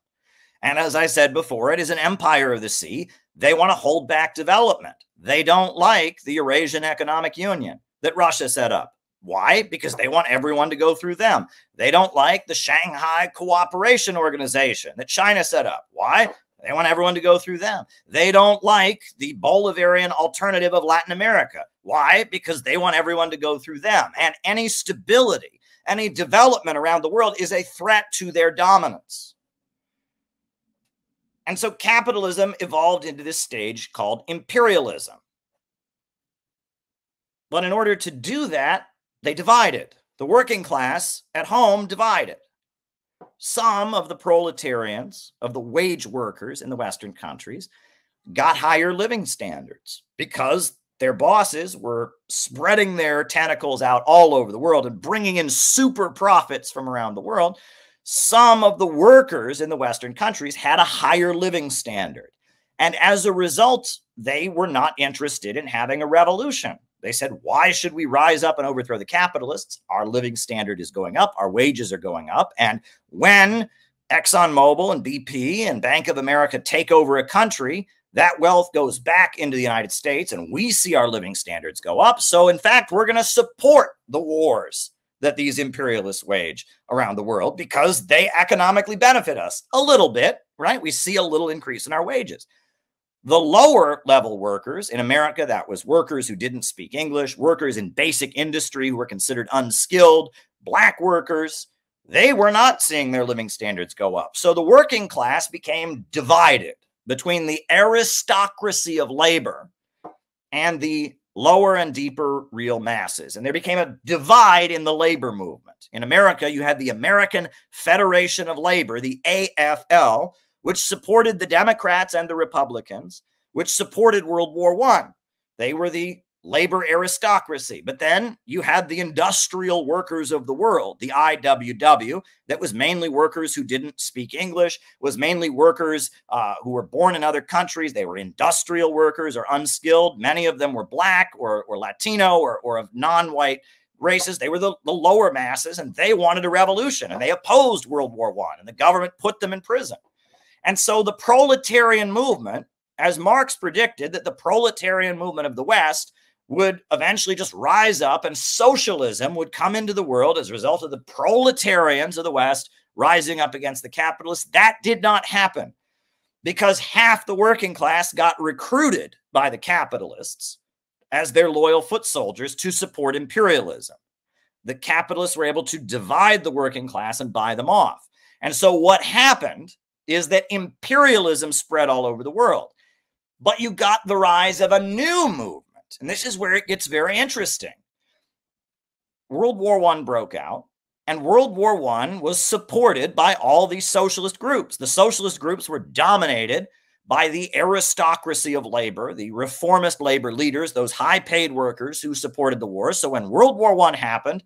And as I said before, it is an empire of the sea. They want to hold back development. They don't like the Eurasian Economic Union that Russia set up. Why? Because they want everyone to go through them. They don't like the Shanghai Cooperation Organization that China set up. Why? They want everyone to go through them. They don't like the Bolivarian alternative of Latin America. Why? Because they want everyone to go through them. And any stability, any development around the world is a threat to their dominance. And so capitalism evolved into this stage called imperialism. But in order to do that, they divided. The working class at home divided. Some of the proletarians, of the wage workers in the Western countries, got higher living standards because their bosses were spreading their tentacles out all over the world and bringing in super profits from around the world. Some of the workers in the Western countries had a higher living standard. And as a result, they were not interested in having a revolution. They said, why should we rise up and overthrow the capitalists? Our living standard is going up. Our wages are going up. And when ExxonMobil and BP and Bank of America take over a country, that wealth goes back into the United States and we see our living standards go up. So in fact, we're going to support the wars that these imperialists wage around the world because they economically benefit us a little bit, right? We see a little increase in our wages. The lower level workers in America, that was workers who didn't speak English, workers in basic industry who were considered unskilled, black workers, they were not seeing their living standards go up. So the working class became divided between the aristocracy of labor and the lower and deeper real masses. And there became a divide in the labor movement. In America, you had the American Federation of Labor, the AFL, which supported the Democrats and the Republicans, which supported World War I. They were the labor aristocracy. But then you had the industrial workers of the world, the IWW, that was mainly workers who didn't speak English, was mainly workers who were born in other countries. They were industrial workers or unskilled. Many of them were black or Latino or of non-white races. They were the lower masses, and they wanted a revolution, and they opposed World War I, and the government put them in prison. And so the proletarian movement, as Marx predicted, that the proletarian movement of the West would eventually just rise up and socialism would come into the world as a result of the proletarians of the West rising up against the capitalists. That did not happen because half the working class got recruited by the capitalists as their loyal foot soldiers to support imperialism. The capitalists were able to divide the working class and buy them off. And so what happened is that imperialism spread all over the world. But you got the rise of a new movement. And this is where it gets very interesting. World War I broke out, and World War I was supported by all these socialist groups. The socialist groups were dominated by the aristocracy of labor, the reformist labor leaders, those high-paid workers who supported the war. So when World War I happened,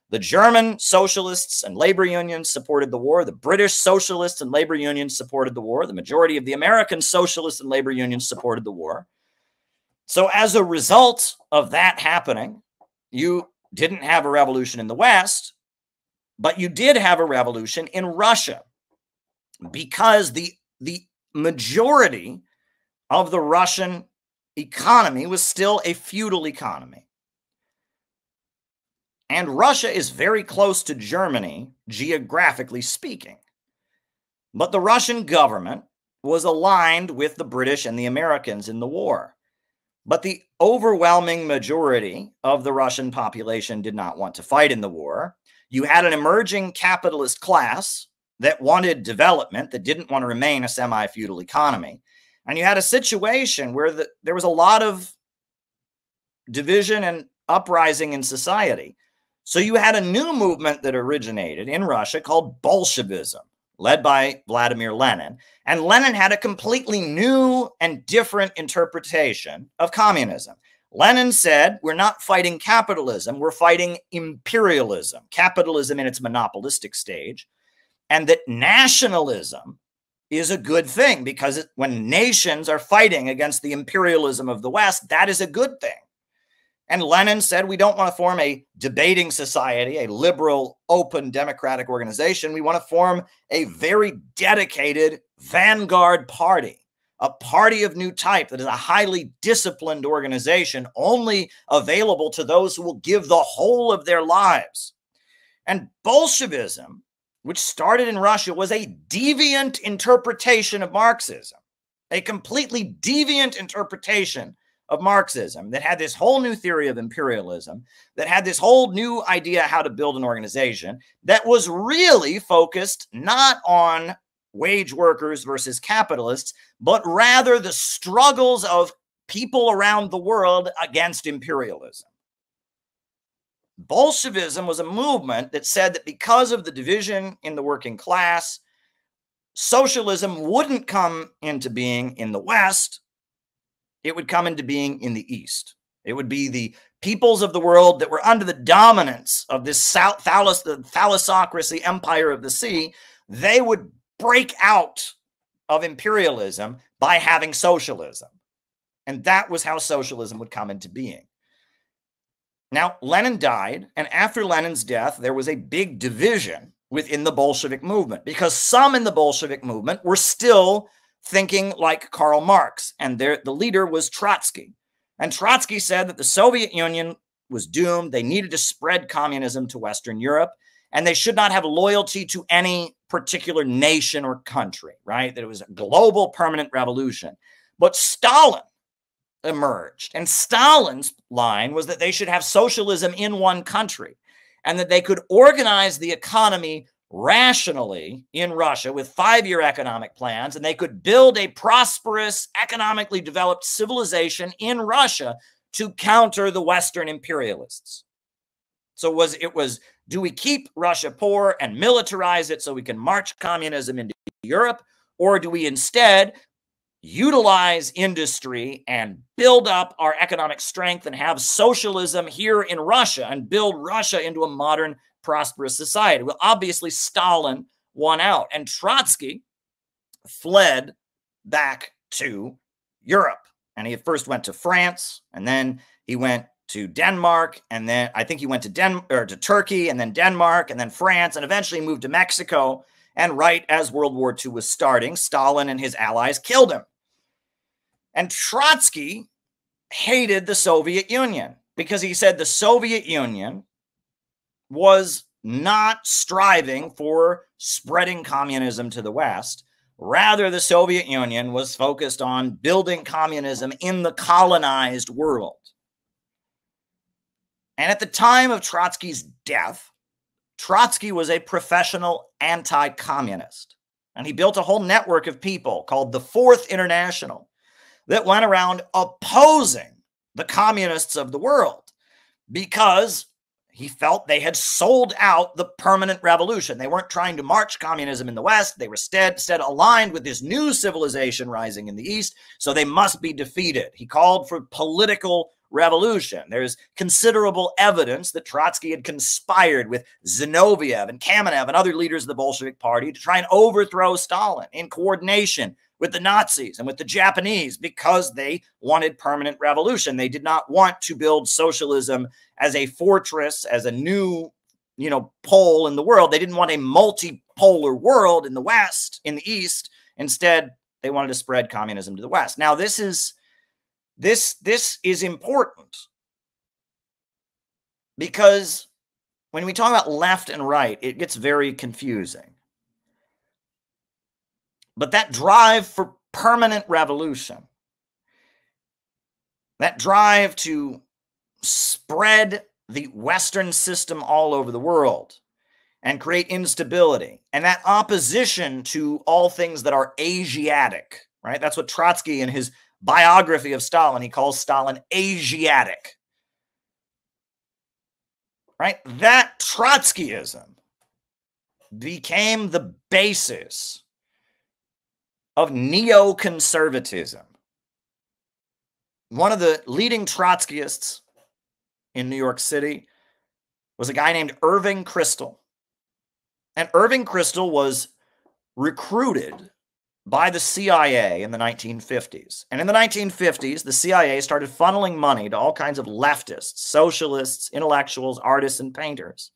the German socialists and labor unions supported the war. The British socialists and labor unions supported the war. The majority of the American socialists and labor unions supported the war. So as a result of that happening, you didn't have a revolution in the West, but you did have a revolution in Russia because the majority of the Russian economy was still a feudal economy. And Russia is very close to Germany, geographically speaking. But the Russian government was aligned with the British and the Americans in the war. But the overwhelming majority of the Russian population did not want to fight in the war. You had an emerging capitalist class that wanted development, that didn't want to remain a semi-feudal economy. And you had a situation where there was a lot of division and uprising in society. So you had a new movement that originated in Russia called Bolshevism, led by Vladimir Lenin. And Lenin had a completely new and different interpretation of communism. Lenin said, we're not fighting capitalism, we're fighting imperialism, capitalism in its monopolistic stage, and that nationalism is a good thing because when nations are fighting against the imperialism of the West, that is a good thing. And Lenin said, we don't want to form a debating society, a liberal, open, democratic organization. We want to form a very dedicated vanguard party, a party of new type that is a highly disciplined organization, only available to those who will give the whole of their lives. And Bolshevism, which started in Russia, was a deviant interpretation of Marxism, a completely deviant interpretation of Marxism that had this whole new theory of imperialism, that had this whole new idea how to build an organization that was really focused not on wage workers versus capitalists, but rather the struggles of people around the world against imperialism. Bolshevism was a movement that said that because of the division in the working class, socialism wouldn't come into being in the West. It would come into being in the East. It would be the peoples of the world that were under the dominance of this thalassocracy empire of the sea. They would break out of imperialism by having socialism. And that was how socialism would come into being. Now, Lenin died, and after Lenin's death, there was a big division within the Bolshevik movement because some in the Bolshevik movement were still thinking like Karl Marx, and the leader was Trotsky. And Trotsky said that the Soviet Union was doomed. They needed to spread communism to Western Europe, and they should not have loyalty to any particular nation or country, right? That it was a global permanent revolution. But Stalin emerged, and Stalin's line was that they should have socialism in one country, and that they could organize the economy rationally in Russia with 5-year economic plans, and they could build a prosperous, economically developed civilization in Russia to counter the Western imperialists. So it was, do we keep Russia poor and militarize it so we can march communism into Europe, or do we instead utilize industry and build up our economic strength and have socialism here in Russia and build Russia into a modern prosperous society? Well, obviously Stalin won out, and Trotsky fled back to Europe. And he first went to France, and then he went to Denmark, and then I think he went to Turkey, and then Denmark, and then France, and eventually moved to Mexico. And right as World War II was starting, Stalin and his allies killed him. And Trotsky hated the Soviet Union because he said the Soviet Union was not striving for spreading communism to the West. Rather, the Soviet Union was focused on building communism in the colonized world. And at the time of Trotsky's death, Trotsky was a professional anti-communist. And he built a whole network of people called the Fourth International that went around opposing the communists of the world because he felt they had sold out the permanent revolution. They weren't trying to march communism in the West. They were instead aligned with this new civilization rising in the East, so they must be defeated. He called for political revolution. There's considerable evidence that Trotsky had conspired with Zinoviev and Kamenev and other leaders of the Bolshevik Party to try and overthrow Stalin in coordination with the Nazis and with the Japanese because they wanted permanent revolution. They did not want to build socialism as a fortress, as a new, pole in the world. They didn't want a multipolar world in the West, in the East. Instead, they wanted to spread communism to the West. Now, this is important because when we talk about left and right, it gets very confusing. But that drive for permanent revolution, that drive to spread the Western system all over the world and create instability, and that opposition to all things that are Asiatic, right? That's what Trotsky in his biography of Stalin, he calls Stalin Asiatic, right? That Trotskyism became the basis of neoconservatism. One of the leading Trotskyists in New York City was a guy named Irving Kristol. And Irving Kristol was recruited by the CIA in the 1950s. And in the 1950s, the CIA started funneling money to all kinds of leftists, socialists, intellectuals, artists, and painters,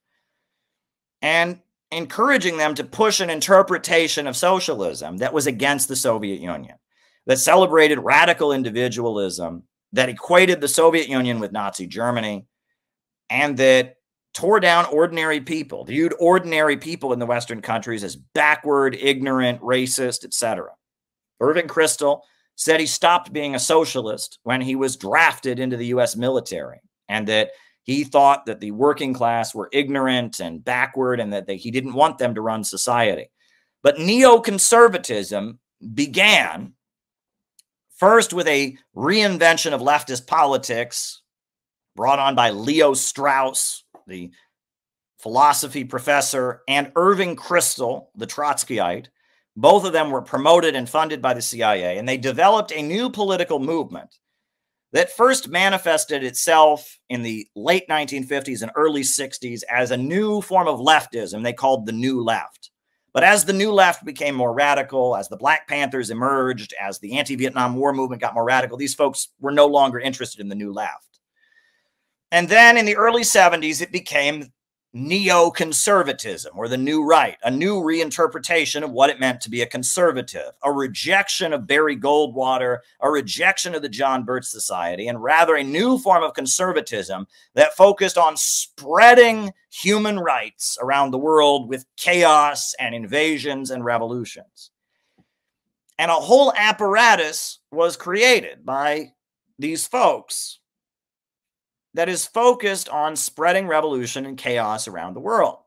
and encouraging them to push an interpretation of socialism that was against the Soviet Union, that celebrated radical individualism, that equated the Soviet Union with Nazi Germany, and that tore down ordinary people, viewed ordinary people in the Western countries as backward, ignorant, racist, etc. Irving Kristol said he stopped being a socialist when he was drafted into the U.S. military, and that he thought that the working class were ignorant and backward and that he didn't want them to run society. But neoconservatism began first with a reinvention of leftist politics brought on by Leo Strauss, the philosophy professor, and Irving Kristol, the Trotskyite. Both of them were promoted and funded by the CIA, and they developed a new political movement that first manifested itself in the late 1950s and early 60s as a new form of leftism they called the New Left. But as the New Left became more radical, as the Black Panthers emerged, as the anti-Vietnam War movement got more radical, these folks were no longer interested in the New Left. And then in the early 70s, it became neoconservatism, or the New Right, a new reinterpretation of what it meant to be a conservative, a rejection of Barry Goldwater, a rejection of the John Birch Society, and rather a new form of conservatism that focused on spreading human rights around the world with chaos and invasions and revolutions. And a whole apparatus was created by these folks that is focused on spreading revolution and chaos around the world.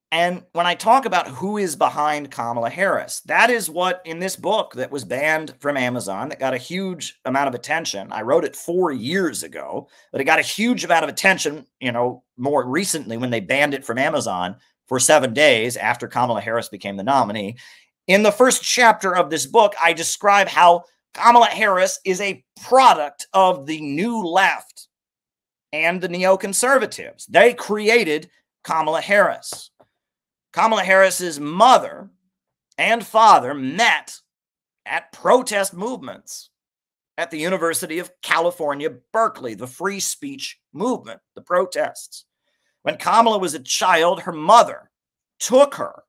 And when I talk about who is behind Kamala Harris, that is what in this book that was banned from Amazon, that got a huge amount of attention. I wrote it 4 years ago, but it got a huge amount of attention, more recently when they banned it from Amazon for 7 days after Kamala Harris became the nominee. In the first chapter of this book, I describe how Kamala Harris is a product of the New Left and the neoconservatives. They created Kamala Harris. Kamala Harris's mother and father met at protest movements at the University of California, Berkeley, the free speech movement, the protests. When Kamala was a child, her mother took her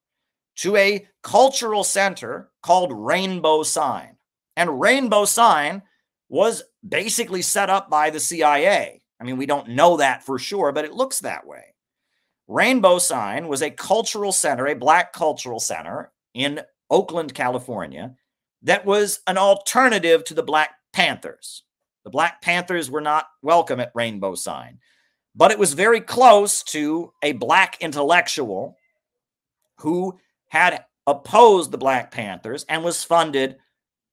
to a cultural center called Rainbow Sign. And Rainbow Sign was basically set up by the CIA. I mean, we don't know that for sure, but it looks that way. Rainbow Sign was a cultural center, a black cultural center in Oakland, California, that was an alternative to the Black Panthers. The Black Panthers were not welcome at Rainbow Sign, but it was very close to a black intellectual who had opposed the Black Panthers and was funded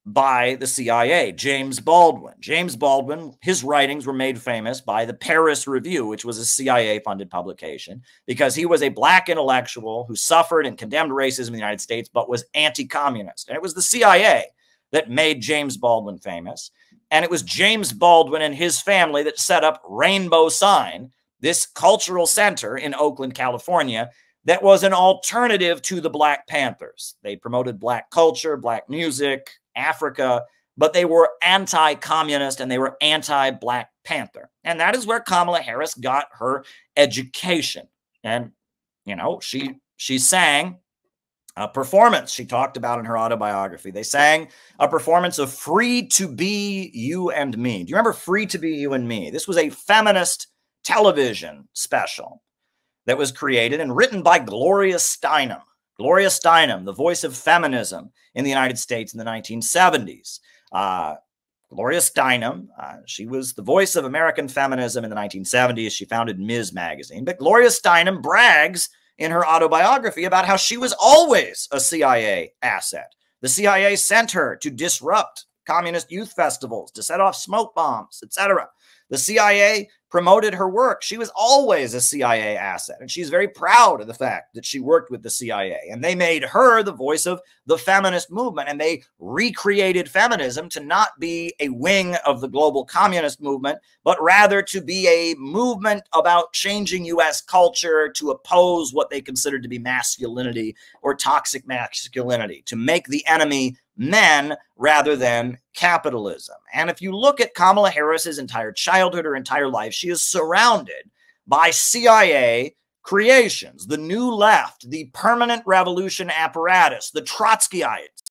by the CIA, James Baldwin. James Baldwin, his writings were made famous by the Paris Review, which was a CIA-funded publication, because he was a black intellectual who suffered and condemned racism in the United States, but was anti-communist. And it was the CIA that made James Baldwin famous. And it was James Baldwin and his family that set up Rainbow Sign, this cultural center in Oakland, California, that was an alternative to the Black Panthers. They promoted black culture, black music, Africa, but they were anti-communist and they were anti-Black Panther. And that is where Kamala Harris got her education. And, you know, she sang a performance she talked about in her autobiography. They sang a performance of Free to Be You and Me. Do you remember Free to Be You and Me? This was a feminist television special that was created and written by Gloria Steinem. Gloria Steinem, the voice of feminism in the United States in the 1970s. Gloria Steinem, she was the voice of American feminism in the 1970s. She founded Ms. Magazine. But Gloria Steinem brags in her autobiography about how she was always a CIA asset. The CIA sent her to disrupt communist youth festivals, to set off smoke bombs, etc. The CIA promoted her work. She was always a CIA asset, and she's very proud of the fact that she worked with the CIA. And they made her the voice of the feminist movement, and they recreated feminism to not be a wing of the global communist movement, but rather to be a movement about changing U.S. culture to oppose what they considered to be masculinity or toxic masculinity, to make the enemy men rather than capitalism. And if you look at Kamala Harris's entire childhood, her entire life, she is surrounded by CIA creations, the New Left, the Permanent Revolution apparatus, the Trotskyites.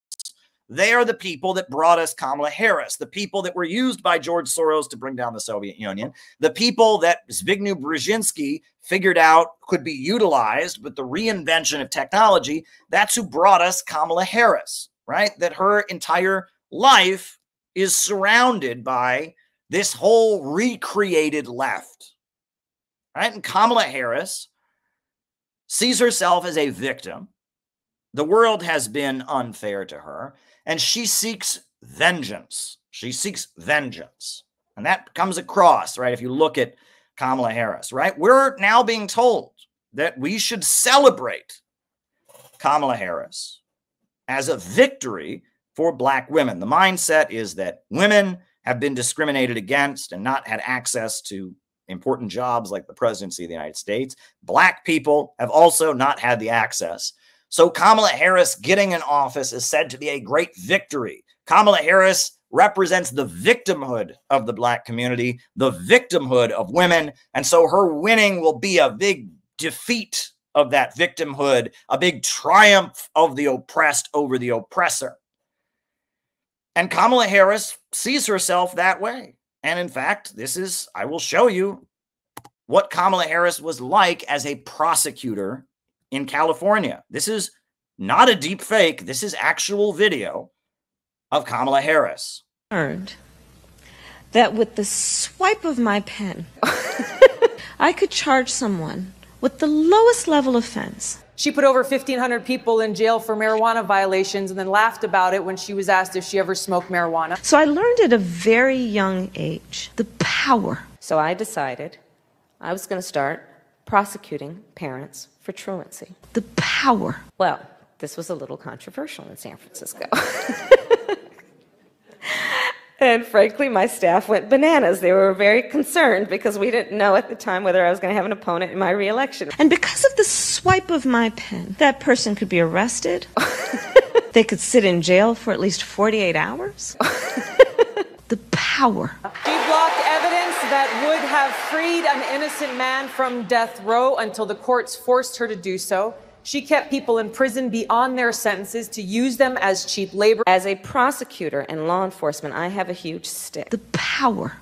They are the people that brought us Kamala Harris, the people that were used by George Soros to bring down the Soviet Union, the people that Zbigniew Brzezinski figured out could be utilized with the reinvention of technology. That's who brought us Kamala Harris. Right? That her entire life is surrounded by this whole recreated left. Right? And Kamala Harris sees herself as a victim. The world has been unfair to her, and she seeks vengeance. She seeks vengeance. And that comes across, right? If you look at Kamala Harris, right? We're now being told that we should celebrate Kamala Harris as a victory for black women. The mindset is that women have been discriminated against and not had access to important jobs like the presidency of the United States. Black people have also not had the access. So Kamala Harris getting in office is said to be a great victory. Kamala Harris represents the victimhood of the black community, the victimhood of women. And so her winning will be a big defeat of that victimhood, a big triumph of the oppressed over the oppressor. And Kamala Harris sees herself that way. And in fact, I will show you what Kamala Harris was like as a prosecutor in California. This is not a deep fake. This is actual video of Kamala Harris. Learned that with the swipe of my pen, I could charge someone with the lowest level offense. She put over 1,500 people in jail for marijuana violations and then laughed about it when she was asked if she ever smoked marijuana. So I learned at a very young age the power. So I decided I was going to start prosecuting parents for truancy. The power. Well, this was a little controversial in San Francisco. And frankly, my staff went bananas. They were very concerned because we didn't know at the time whether I was going to have an opponent in my re-election. And because of the swipe of my pen, that person could be arrested. They could sit in jail for at least 48 hours. The power. She blocked evidence that would have freed an innocent man from death row until the courts forced her to do so. She kept people in prison beyond their sentences to use them as cheap labor. As a prosecutor and law enforcement, I have a huge stick. The power.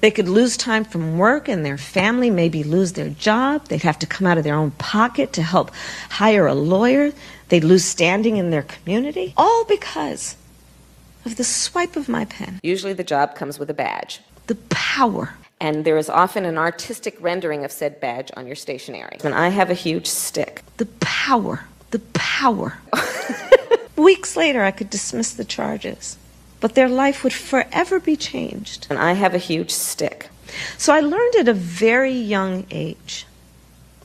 They could lose time from work and their family maybe lose their job. They'd have to come out of their own pocket to help hire a lawyer. They'd lose standing in their community. All because of the swipe of my pen. Usually the job comes with a badge. The power. And there is often an artistic rendering of said badge on your stationery. And I have a huge stick. The power. Weeks later, I could dismiss the charges, but their life would forever be changed. And I have a huge stick. So I learned at a very young age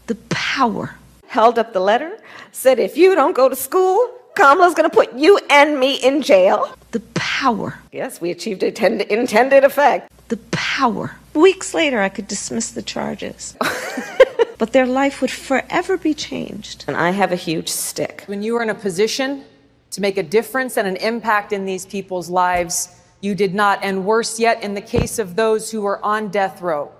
the power. Held up the letter, said if you don't go to school, Kamala's going to put you and me in jail. The power. Yes, we achieved intended effect. The power. Weeks later, I could dismiss the charges, but their life would forever be changed. And I have a huge stick. When you were in a position to make a difference and an impact in these people's lives, you did not. And worse yet, in the case of those who were on death row,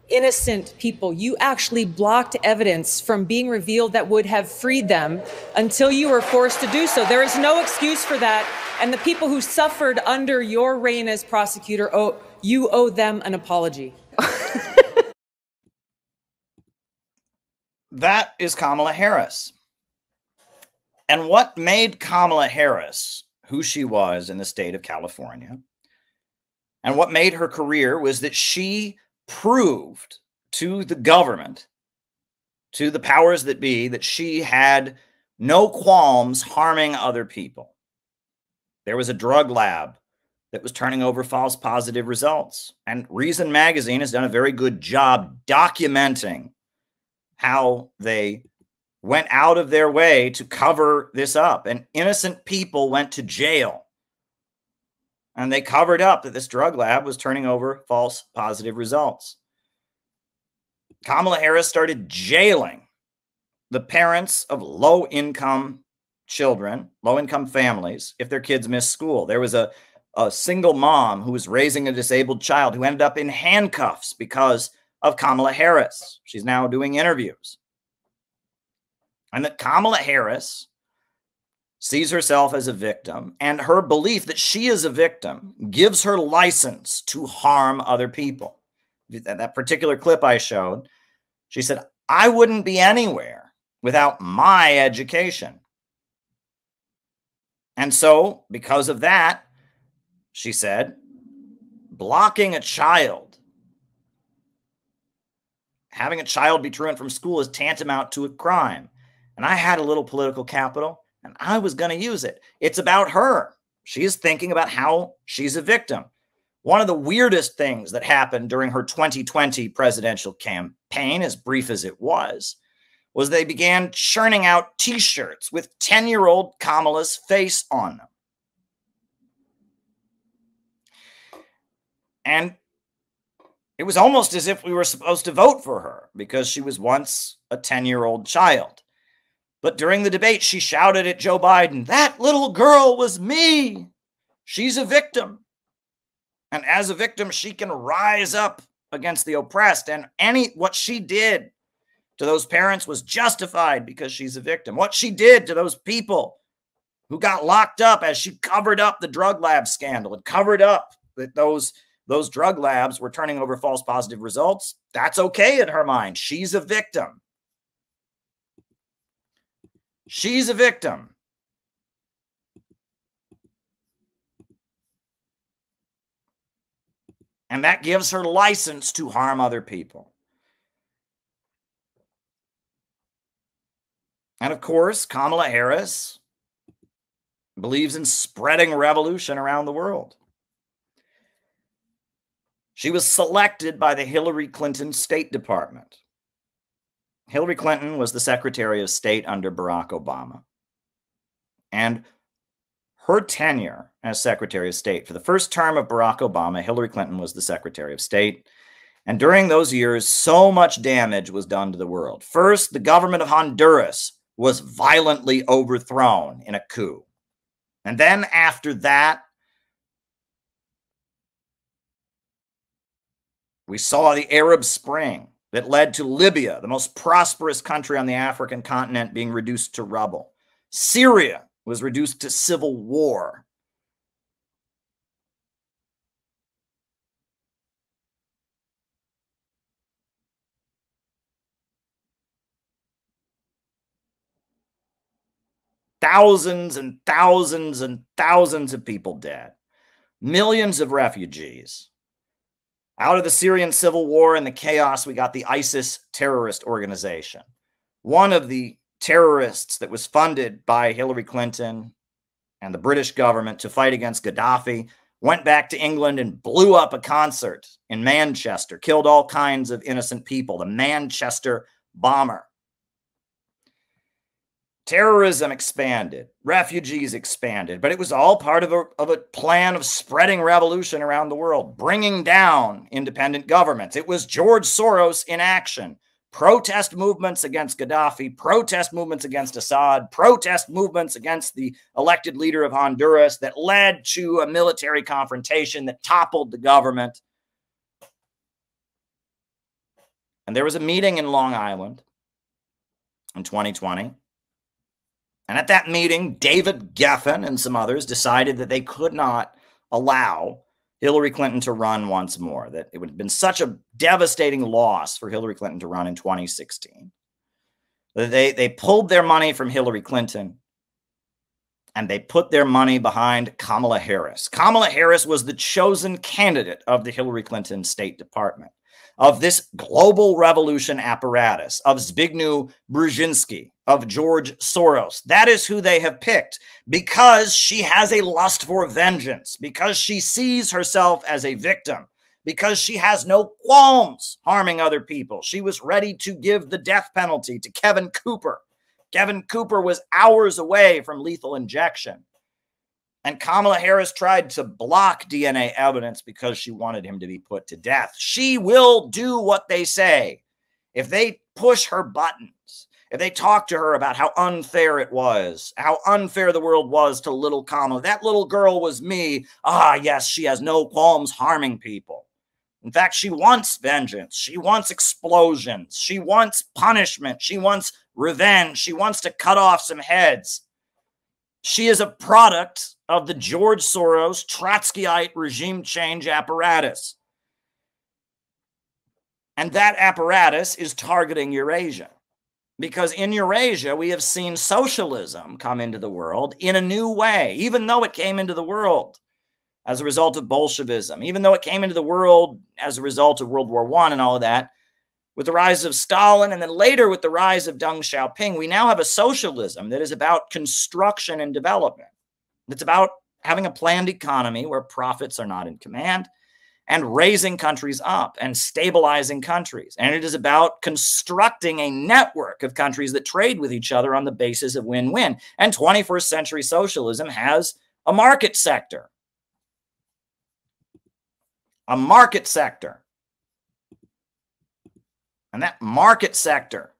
innocent people, you actually blocked evidence from being revealed that would have freed them until you were forced to do so. There is no excuse for that. And the people who suffered under your reign as prosecutor, you owe them an apology. That is Kamala Harris. And what made Kamala Harris who she was in the state of California, and what made her career, was that she proved to the government, to the powers that be, that she had no qualms harming other people. There was a drug lab that was turning over false positive results. And Reason Magazine has done a very good job documenting how they went out of their way to cover this up. And innocent people went to jail. And they covered up that this drug lab was turning over false positive results. Kamala Harris started jailing the parents of low-income children, low-income families, if their kids missed school. There was a single mom who was raising a disabled child who ended up in handcuffs because of Kamala Harris. She's now doing interviews. And that Kamala Harris sees herself as a victim, and her belief that she is a victim gives her license to harm other people. That particular clip I showed, she said, I wouldn't be anywhere without my education. And so, because of that, she said, blocking a child, having a child be truant from school is tantamount to a crime. And I had a little political capital, and I was going to use it. It's about her. She is thinking about how she's a victim. One of the weirdest things that happened during her 2020 presidential campaign, as brief as it was they began churning out T-shirts with 10-year-old Kamala's face on them. And it was almost as if we were supposed to vote for her because she was once a 10-year-old child. But during the debate, she shouted at Joe Biden, that little girl was me. She's a victim. And as a victim, she can rise up against the oppressed. And what she did to those parents was justified because she's a victim. What she did to those people who got locked up as she covered up the drug lab scandal and covered up that those drug labs were turning over false positive results, that's okay in her mind. She's a victim. She's a victim. And that gives her license to harm other people. And of course, Kamala Harris believes in spreading revolution around the world. She was selected by the Hillary Clinton State Department. Hillary Clinton was the Secretary of State under Barack Obama. And her tenure as Secretary of State, for the first term of Barack Obama, Hillary Clinton was the Secretary of State. And during those years, so much damage was done to the world. First, the government of Honduras was violently overthrown in a coup. And then after that, We saw the Arab Spring that led to Libya, the most prosperous country on the African continent, being reduced to rubble. Syria was reduced to civil war. Thousands and thousands and thousands of people dead. Millions of refugees. Out of the Syrian civil war and the chaos, we got the ISIS terrorist organization. One of the terrorists that was funded by Hillary Clinton and the British government to fight against Gaddafi went back to England and blew up a concert in Manchester, killed all kinds of innocent people, the Manchester bomber. Terrorism expanded, refugees expanded, but it was all part of a plan of spreading revolution around the world, bringing down independent governments. It was George Soros in action. Protest movements against Gaddafi, protest movements against Assad, protest movements against the elected leader of Honduras that led to a military confrontation that toppled the government. And there was a meeting in Long Island in 2020. And at that meeting, David Geffen and some others decided that they could not allow Hillary Clinton to run once more, that it would have been such a devastating loss for Hillary Clinton to run in 2016. They pulled their money from Hillary Clinton and they put their money behind Kamala Harris. Kamala Harris was the chosen candidate of the Hillary Clinton State Department, of this global revolution apparatus, of Zbigniew Brzezinski, of George Soros. That is who they have picked because she has a lust for vengeance, because she sees herself as a victim, because she has no qualms harming other people. She was ready to give the death penalty to Kevin Cooper. Kevin Cooper was hours away from lethal injection. And Kamala Harris tried to block DNA evidence because she wanted him to be put to death. She will do what they say. If they push her buttons, if they talk to her about how unfair it was, how unfair the world was to little Kamala, that little girl was me. Ah, yes, she has no qualms harming people. In fact, she wants vengeance. She wants explosions. She wants punishment. She wants revenge. She wants to cut off some heads. She is a product of the George Soros Trotskyite regime change apparatus. And that apparatus is targeting Eurasia. Because in Eurasia, we have seen socialism come into the world in a new way, even though it came into the world as a result of Bolshevism, even though it came into the world as a result of World War I and all of that. With the rise of Stalin and then later with the rise of Deng Xiaoping, we now have a socialism that is about construction and development. It's about having a planned economy where profits are not in command and raising countries up and stabilizing countries. And it is about constructing a network of countries that trade with each other on the basis of win-win. And 21st century socialism has a market sector. A market sector. And that market sector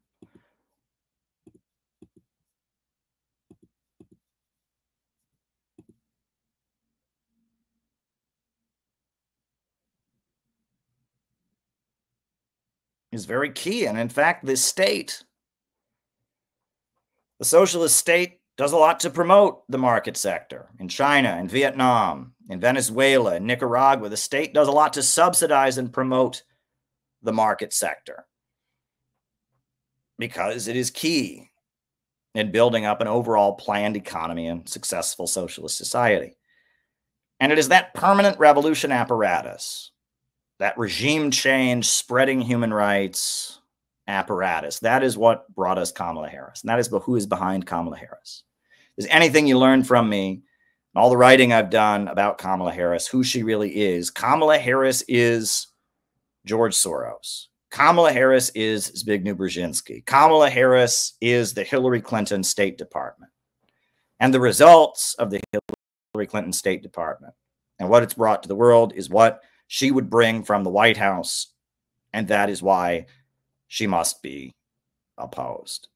is very key. And in fact, the state, the socialist state, does a lot to promote the market sector. In China, in Vietnam, in Venezuela, in Nicaragua, the state does a lot to subsidize and promote the market sector because it is key in building up an overall planned economy and successful socialist society. And it is that permanent revolution apparatus, that regime change, spreading human rights apparatus, that is what brought us Kamala Harris. And that is who is behind Kamala Harris. Is anything you learned from me, and all the writing I've done about Kamala Harris, who she really is, Kamala Harris is George Soros. Kamala Harris is Zbigniew Brzezinski. Kamala Harris is the Hillary Clinton State Department. And the results of the Hillary Clinton State Department and what it's brought to the world is what she would bring from the White House. And that is why she must be opposed.